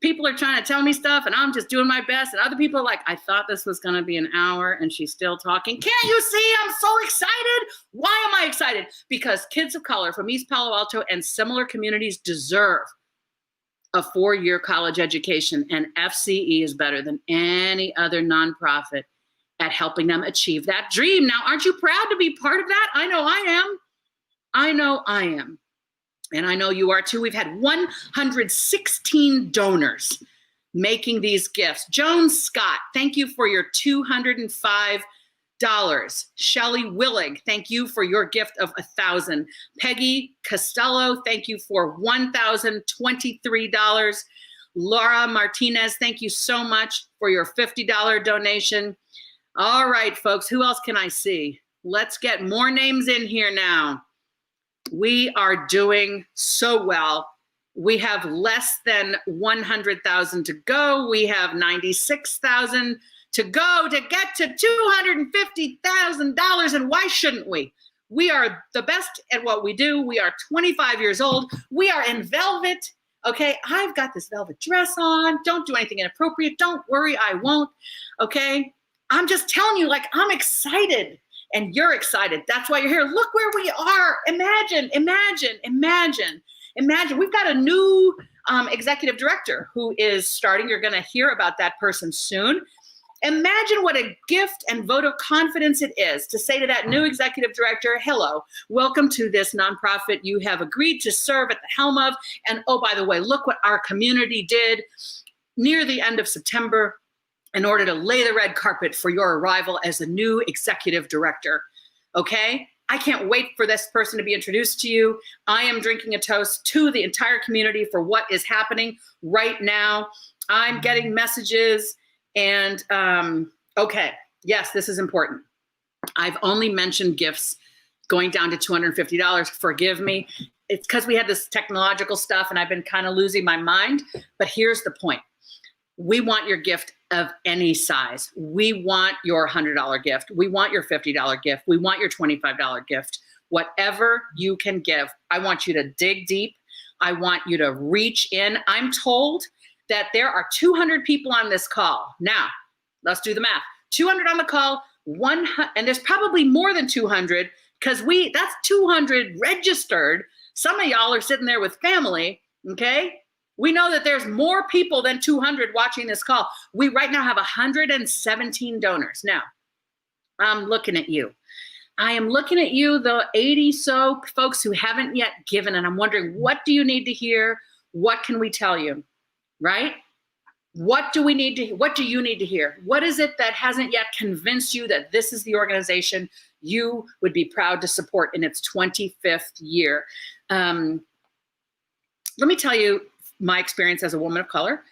People are trying to tell me stuff and I'm just doing my best. And other people are like, I thought this was gonna be an hour and she's still talking. Can't you see I'm so excited? Why am I excited? Because kids of color from East Palo Alto and similar communities deserve a four-year college education, and FCE is better than any other nonprofit at helping them achieve that dream. Now, aren't you proud to be part of that? I know I am. I know I am. And I know you are too. We've had 116 donors making these gifts. Joan Scott, thank you for your $205. Shelly Willig, thank you for your gift of $1,000. Peggy Costello, thank you for $1,023. Laura Martinez, thank you so much for your $50 donation. All right, folks, who else can I see? Let's get more names in here now. We are doing so well. We have less than 100,000 to go. We have 96,000 to go to get to $250,000. And why shouldn't we? We are the best at what we do. We are 25 years old. We are in velvet. Okay, I've got this velvet dress on. Don't do anything inappropriate. Don't worry, I won't. Okay, I'm just telling you, like, I'm excited. And you're excited. That's why you're here. Look where we are. Imagine. We've got a new executive director who is starting. You're going to hear about that person soon. Imagine what a gift and vote of confidence it is to say to that new executive director, hello, welcome to this nonprofit you have agreed to serve at the helm of. And oh, by the way, look what our community did near the end of September in order to lay the red carpet for your arrival as a new executive director, okay? I can't wait for this person to be introduced to you. I am drinking a toast to the entire community for what is happening right now. I'm getting messages and, okay, yes, this is important. I've only mentioned gifts going down to $250, forgive me. It's because we had this technological stuff and I've been kind of losing my mind, but here's the point. We want your gift of any size. We want your $100 gift. We want your $50 gift. We want your $25 gift. Whatever you can give, I want you to dig deep. I want you to reach in. I'm told that there are 200 people on this call. Now, let's do the math. 200 on the call, and there's probably more than 200 because that's 200 registered. Some of y'all are sitting there with family, okay? We know that there's more people than 200 watching this call. We right now have 117 donors. Now, I'm looking at you. I am looking at you, the 80 so folks who haven't yet given, and I'm wondering, what do you need to hear? What can we tell you, right? What do you need to hear? What is it that hasn't yet convinced you that this is the organization you would be proud to support in its 25th year? Let me tell you my experience as a woman of color,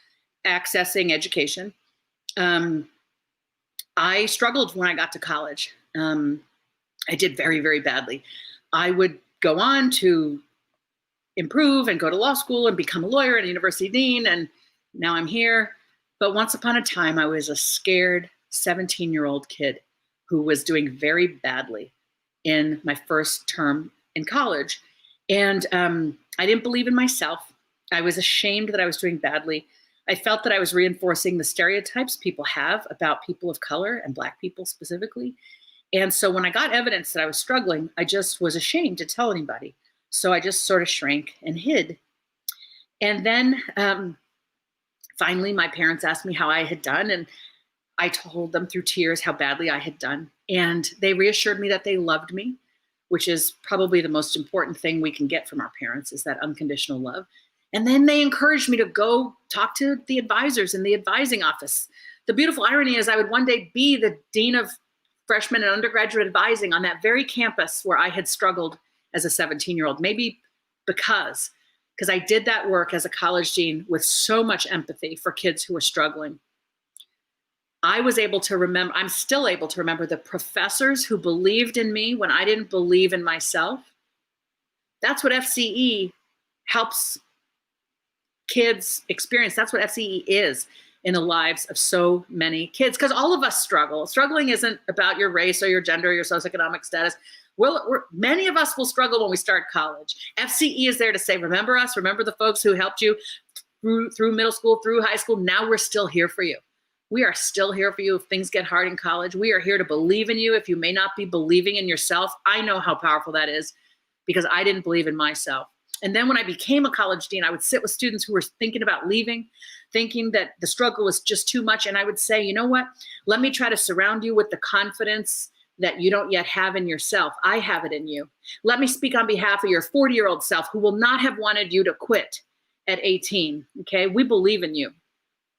accessing education. I struggled when I got to college. I did very, very badly. I would go on to improve and go to law school and become a lawyer and a university dean, and now I'm here. But once upon a time, I was a scared 17-year-old kid who was doing very badly in my first term in college. And I didn't believe in myself. I was ashamed that I was doing badly. I felt that I was reinforcing the stereotypes people have about people of color and Black people specifically. And so when I got evidence that I was struggling, I just was ashamed to tell anybody. So I just sort of shrank and hid. And then finally, my parents asked me how I had done, and I told them through tears how badly I had done. And they reassured me that they loved me, which is probably the most important thing we can get from our parents, is that unconditional love. And then they encouraged me to go talk to the advisors in the advising office, The beautiful irony is I would one day be the dean of freshman and undergraduate advising on that very campus where I had struggled as a 17-year-old, maybe because I did that work as a college dean with so much empathy for kids who were struggling. I was able to remember, I'm still able to remember the professors who believed in me when I didn't believe in myself. That's what FCE helps kids experience. That's what FCE is in the lives of so many kids, because all of us struggle. Struggling isn't about your race or your gender or your socioeconomic status. Many of us will struggle when we start college. FCE is there to say, remember us, remember the folks who helped you through middle school, through high school. Now we're still here for you. We are still here for you if things get hard in college. We are here to believe in you if you may not be believing in yourself. I know how powerful that is because I didn't believe in myself. And then when I became a college dean, I would sit with students who were thinking about leaving, thinking that the struggle was just too much. And I would say, you know what? Let me try to surround you with the confidence that you don't yet have in yourself. I have it in you. Let me speak on behalf of your 40-year-old self who will not have wanted you to quit at 18. Okay, we believe in you.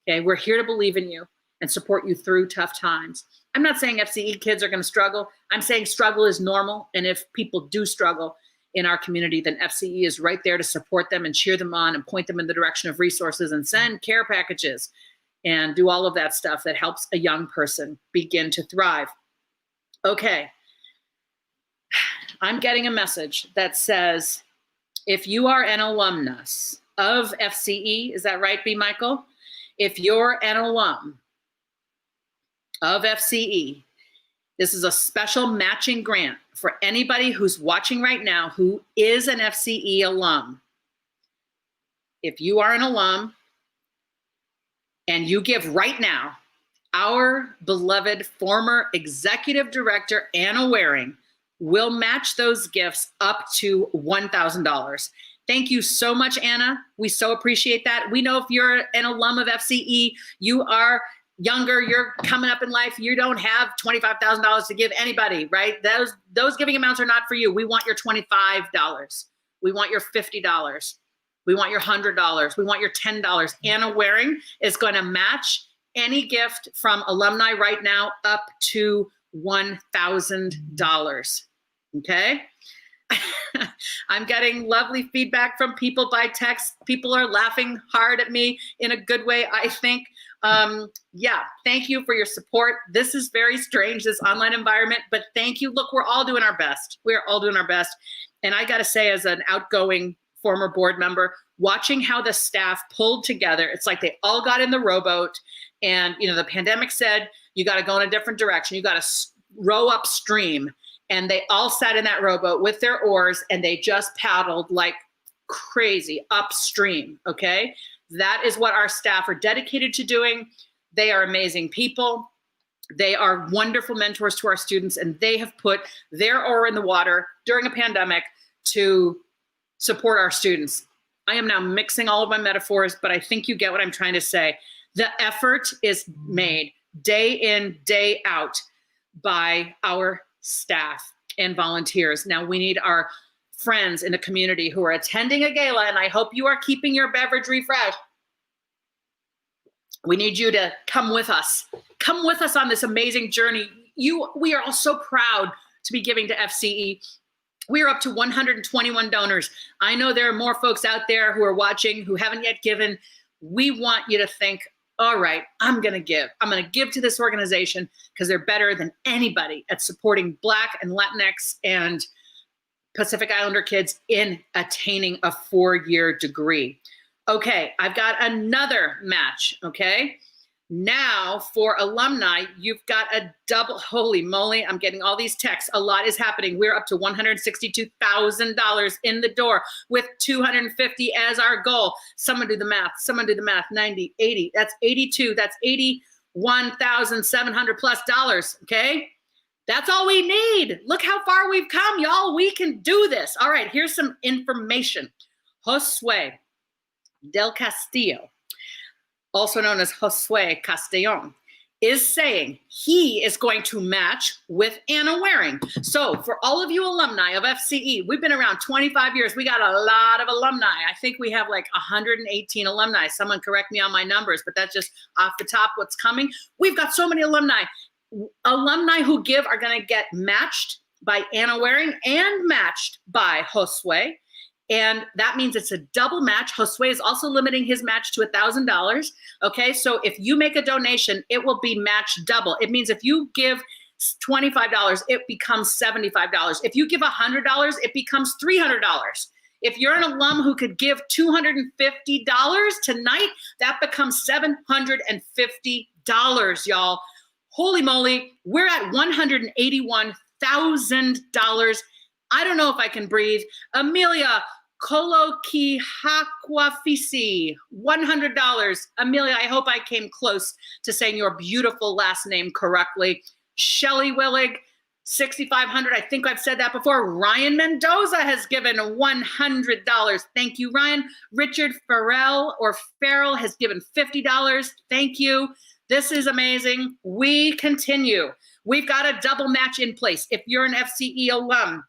Okay, we're here to believe in you and support you through tough times. I'm not saying FCE kids are going to struggle. I'm saying struggle is normal. And if people do struggle in our community, then FCE is right there to support them and cheer them on and point them in the direction of resources and send care packages and do all of that stuff that helps a young person begin to thrive. Okay, I'm getting a message that says, if you are an alumnus of FCE, is that right, B. Michael? If you're an alum of FCE, this is a special matching grant for anybody who's watching right now who is an FCE alum. If you are an alum and you give right now, our beloved former executive director, Anna Waring, will match those gifts up to $1,000. Thank you so much, Anna. We so appreciate that. We know if you're an alum of FCE, you are younger, you're coming up in life, you don't have $25,000 to give anybody, right? Those giving amounts are not for you. We want your $25. We want your $50. We want your $100. We want your $10. Anna Waring is going to match any gift from alumni right now up to $1,000. Okay? I'm getting lovely feedback from people by text. People are laughing hard at me in a good way, I think. Yeah, thank you for your support. This is very strange, this online environment, but thank you. Look, we're all doing our best. We're all doing our best. And I got to say, as an outgoing former board member, watching how the staff pulled together, it's like they all got in the rowboat and, the pandemic said, you got to go in a different direction. You got to row upstream. And they all sat in that rowboat with their oars and they just paddled like crazy upstream, okay? That is what our staff are dedicated to doing. They are amazing people. They are wonderful mentors to our students, and they have put their oar in the water during a pandemic to support our students. I am now mixing all of my metaphors, but I think you get what I'm trying to say. The effort is made day in, day out by our staff and volunteers. Now we need our friends in the community who are attending a gala, and I hope you are keeping your beverage refreshed. We need you to come with us. Come with us on this amazing journey. We are all so proud to be giving to FCE. We are up to 121 donors. I know there are more folks out there who are watching who haven't yet given. We want you to think, all right, I'm going to give. I'm going to give to this organization because they're better than anybody at supporting Black and Latinx and Pacific Islander kids in attaining a 4-year degree. Okay, I've got another match, okay? Now for alumni, you've got a double, holy moly, I'm getting all these texts. A lot is happening. We're up to $162,000 in the door with 250 as our goal. Someone do the math, 90, 80, that's 82, that's $81,700 plus, okay? That's all we need. Look how far we've come, y'all. We can do this. All right, here's some information. Josue del Castillo, also known as Josue Castellon, is saying he is going to match with Anna Waring. So for all of you alumni of FCE, we've been around 25 years. We got a lot of alumni. I think we have like 118 alumni. Someone correct me on my numbers, but that's just off the top what's coming. We've got so many alumni. Alumni who give are going to get matched by Anna Waring and matched by Josue. And that means it's a double match. Josue is also limiting his match to $1,000. Okay, so if you make a donation, it will be matched double. It means if you give $25, it becomes $75. If you give $100, it becomes $300. If you're an alum who could give $250 tonight, that becomes $750, y'all. Holy moly, we're at $181,000. I don't know if I can breathe. Amelia Kolokihakwafisi, $100. Amelia, I hope I came close to saying your beautiful last name correctly. Shelly Willig, $6,500. I think I've said that before. Ryan Mendoza has given $100. Thank you, Ryan. Richard Farrell has given $50. Thank you. This is amazing. We continue. We've got a double match in place. If you're an FCE alum,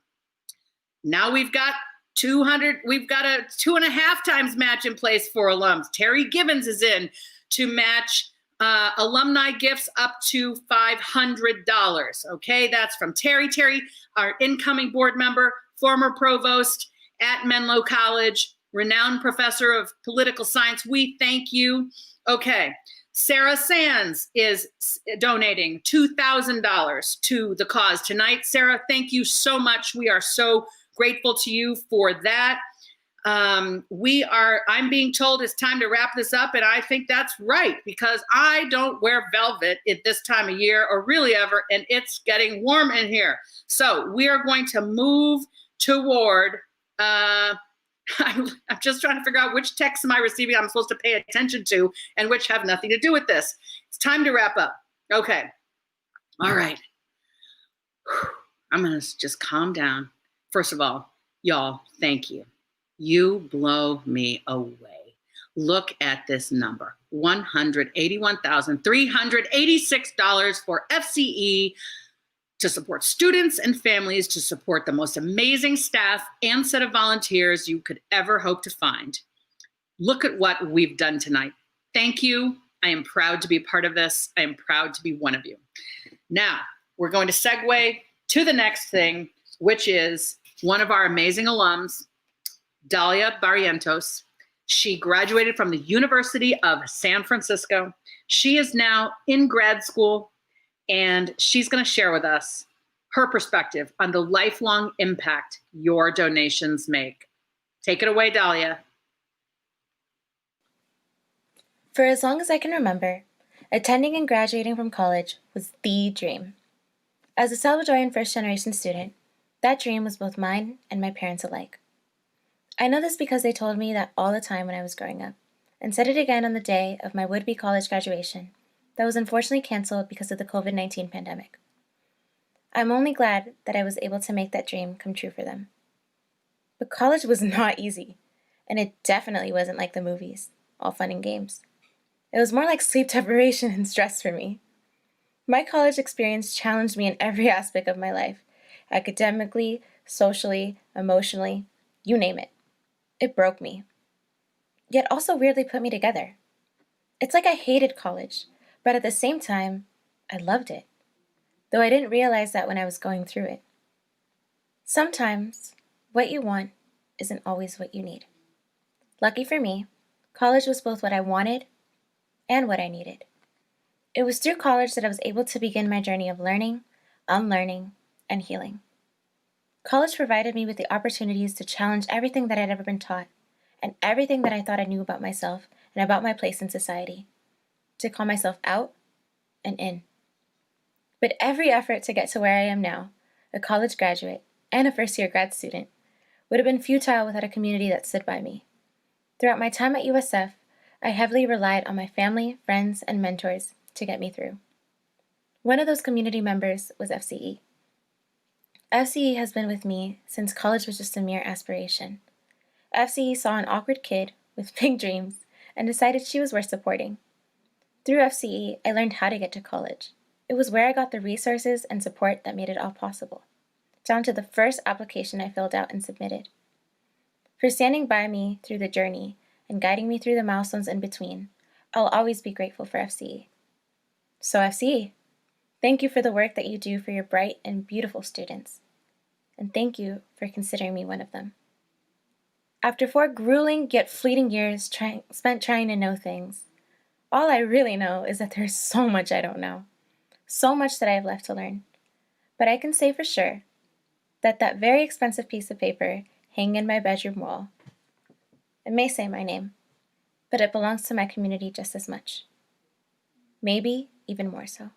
now we've got 200. We've got a 2.5 times match in place for alums. Terry Gibbons is in to match alumni gifts up to $500. Okay, that's from Terry. Terry, our incoming board member, former provost at Menlo College, renowned professor of political science. We thank you. Okay. Sarah Sands is donating $2,000 to the cause tonight. Sarah, thank you so much. We are so grateful to you for that. I'm being told it's time to wrap this up, and I think that's right because I don't wear velvet at this time of year or really ever, and it's getting warm in here. So we are going to move toward, I'm just trying to figure out which texts am I receiving I'm supposed to pay attention to and which have nothing to do with this. It's time to wrap up. Okay. All right. I'm going to just calm down. First of all, y'all, thank you. You blow me away. Look at this number, $181,386 for FCE to support students and families, to support the most amazing staff and set of volunteers you could ever hope to find. Look at what we've done tonight. Thank you. I am proud to be a part of this. I am proud to be one of you. Now, we're going to segue to the next thing, which is one of our amazing alums, Dalia Barrientos. She graduated from the University of San Francisco. She is now in grad school, and she's going to share with us her perspective on the lifelong impact your donations make. Take it away, Dalia. For as long as I can remember, attending and graduating from college was the dream. As a Salvadorian first-generation student, that dream was both mine and my parents alike. I know this because they told me that all the time when I was growing up, and said it again on the day of my would-be college graduation that was unfortunately canceled because of the COVID-19 pandemic. I'm only glad that I was able to make that dream come true for them. But college was not easy, and it definitely wasn't like the movies, all fun and games. It was more like sleep deprivation and stress for me. My college experience challenged me in every aspect of my life, academically, socially, emotionally, you name it. It broke me, yet also weirdly put me together. It's like I hated college, but at the same time, I loved it, though I didn't realize that when I was going through it. Sometimes, what you want isn't always what you need. Lucky for me, college was both what I wanted and what I needed. It was through college that I was able to begin my journey of learning, unlearning, and healing. College provided me with the opportunities to challenge everything that I'd ever been taught, and everything that I thought I knew about myself and about my place in society, to call myself out and in. But every effort to get to where I am now, a college graduate and a first-year grad student, would have been futile without a community that stood by me. Throughout my time at USF, I heavily relied on my family, friends, and mentors to get me through. One of those community members was FCE. FCE has been with me since college was just a mere aspiration. FCE saw an awkward kid with big dreams and decided she was worth supporting. Through FCE, I learned how to get to college. It was where I got the resources and support that made it all possible, down to the first application I filled out and submitted. For standing by me through the journey and guiding me through the milestones in between, I'll always be grateful for FCE. So FCE, thank you for the work that you do for your bright and beautiful students. And thank you for considering me one of them. After 4 grueling yet fleeting years spent trying to know things, all I really know is that there's so much I don't know. So much that I have left to learn. But I can say for sure that very expensive piece of paper hanging in my bedroom wall, it may say my name, but it belongs to my community just as much. Maybe even more so.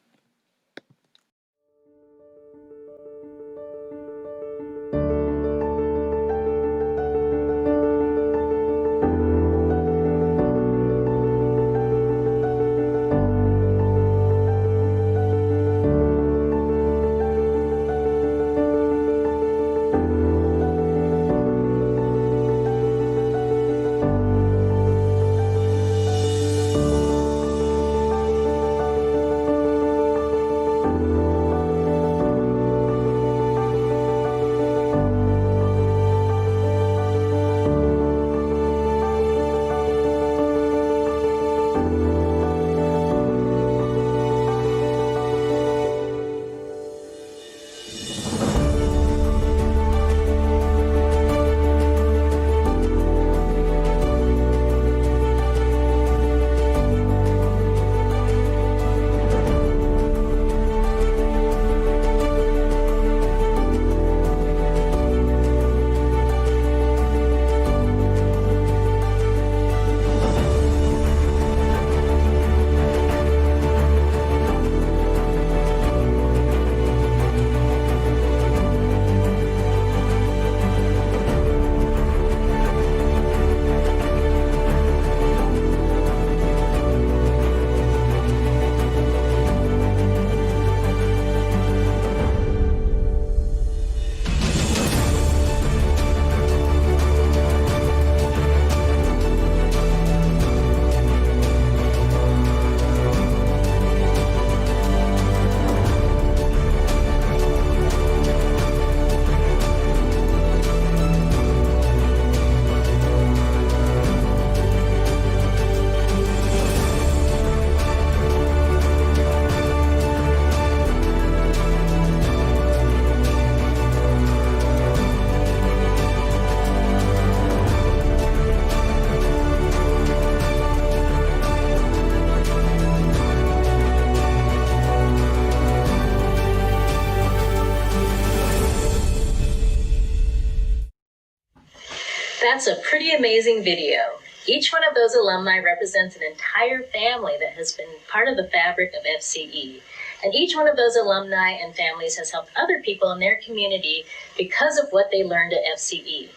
That's a pretty amazing video. Each one of those alumni represents an entire family that has been part of the fabric of FCE. And each one of those alumni and families has helped other people in their community because of what they learned at FCE.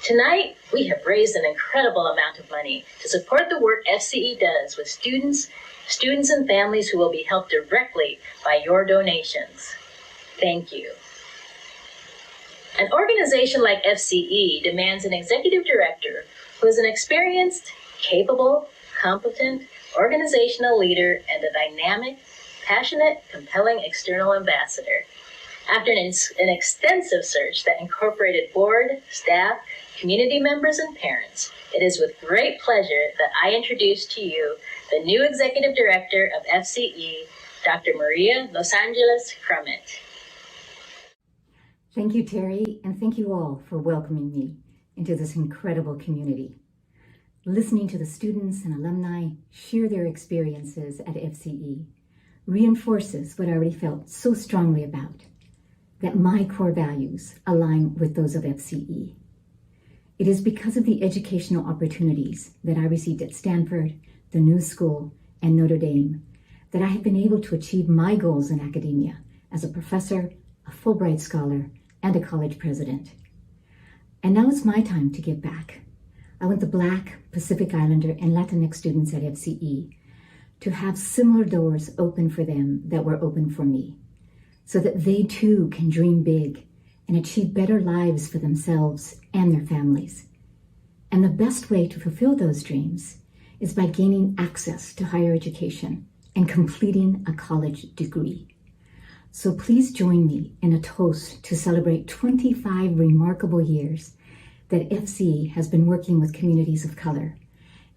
Tonight, we have raised an incredible amount of money to support the work FCE does with students and families who will be helped directly by your donations. Thank you. An organization like FCE demands an executive director who is an experienced, capable, competent, organizational leader and a dynamic, passionate, compelling external ambassador. After an extensive search that incorporated board, staff, community members, and parents, it is with great pleasure that I introduce to you the new executive director of FCE, Dr. Maria Los Angeles Crummett. Thank you, Terry, and thank you all for welcoming me into this incredible community. Listening to the students and alumni share their experiences at FCE reinforces what I already felt so strongly about, that my core values align with those of FCE. It is because of the educational opportunities that I received at Stanford, the New School, and Notre Dame that I have been able to achieve my goals in academia as a professor, a Fulbright scholar, and a college president. And now it's my time to give back. I want the Black, Pacific Islander, and Latinx students at FCE to have similar doors open for them that were open for me, so that they too can dream big and achieve better lives for themselves and their families. And the best way to fulfill those dreams is by gaining access to higher education and completing a college degree. So please join me in a toast to celebrate 25 remarkable years that FCE has been working with communities of color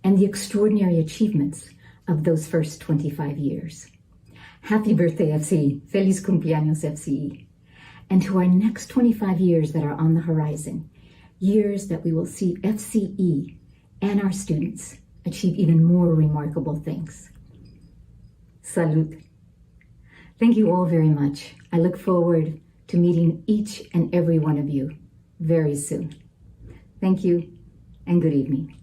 and the extraordinary achievements of those first 25 years. Happy birthday, FCE. Feliz cumpleaños, FCE. And to our next 25 years that are on the horizon, years that we will see FCE and our students achieve even more remarkable things. Salud. Thank you all very much. I look forward to meeting each and every one of you very soon. Thank you and good evening.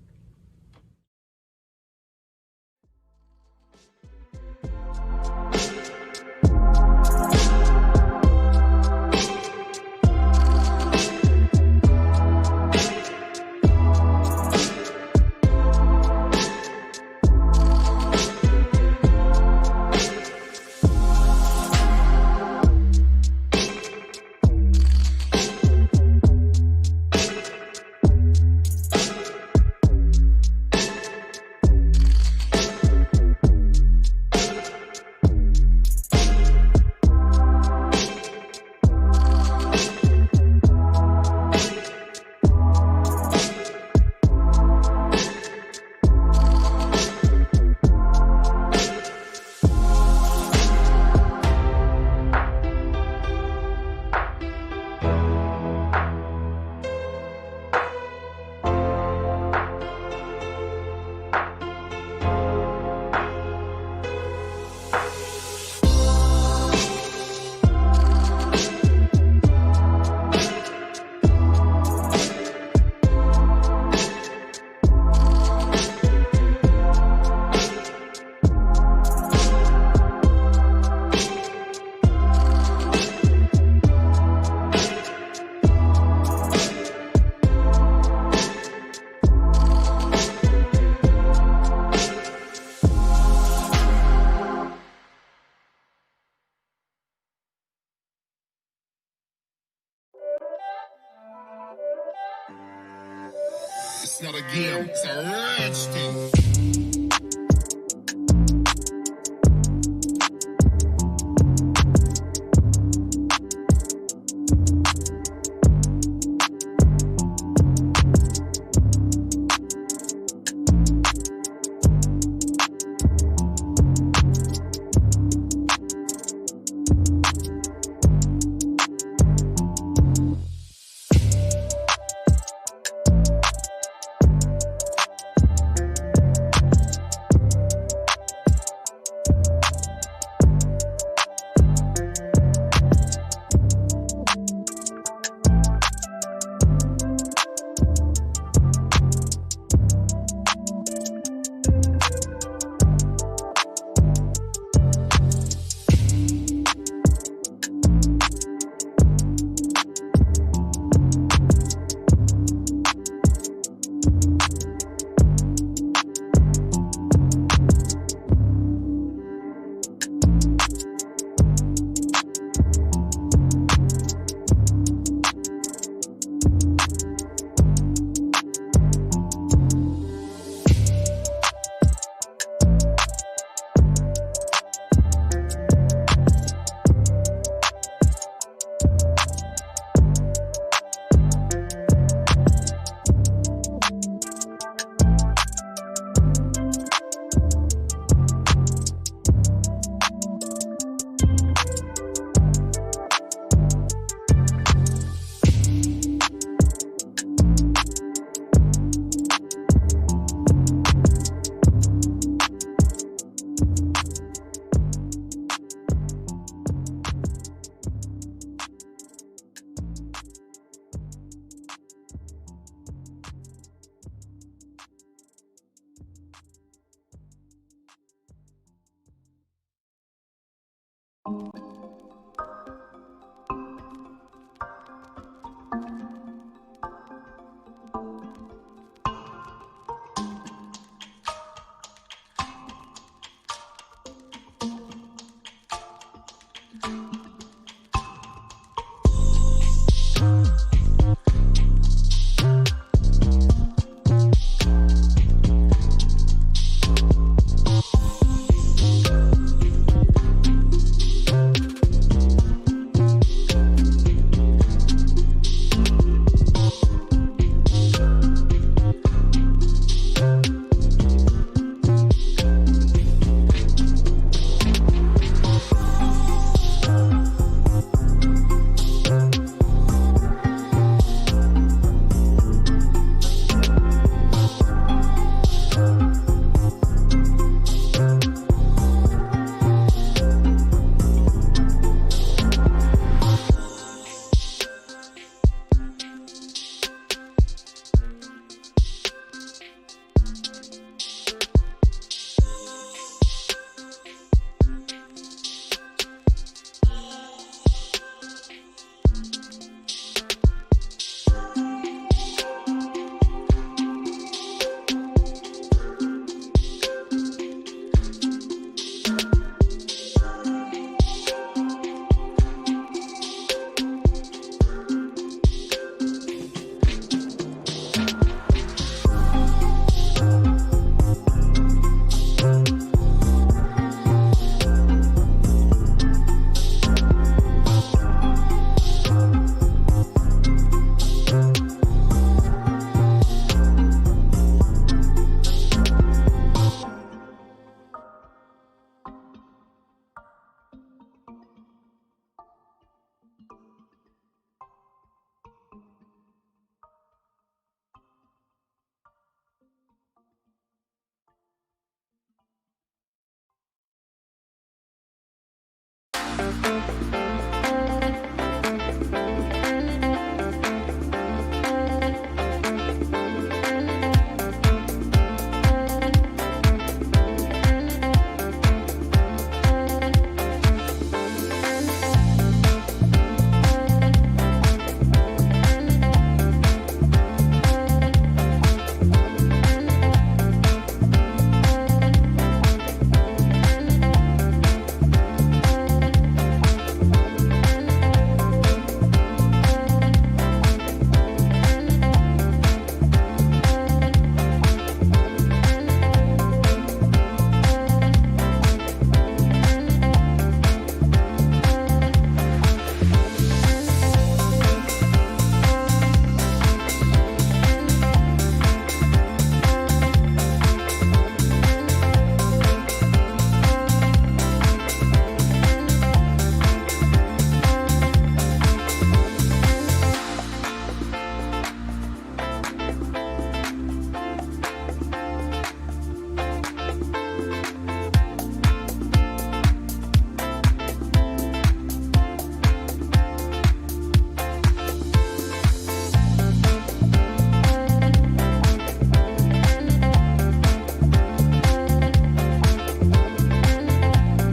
It's not a game, it's a rich thing.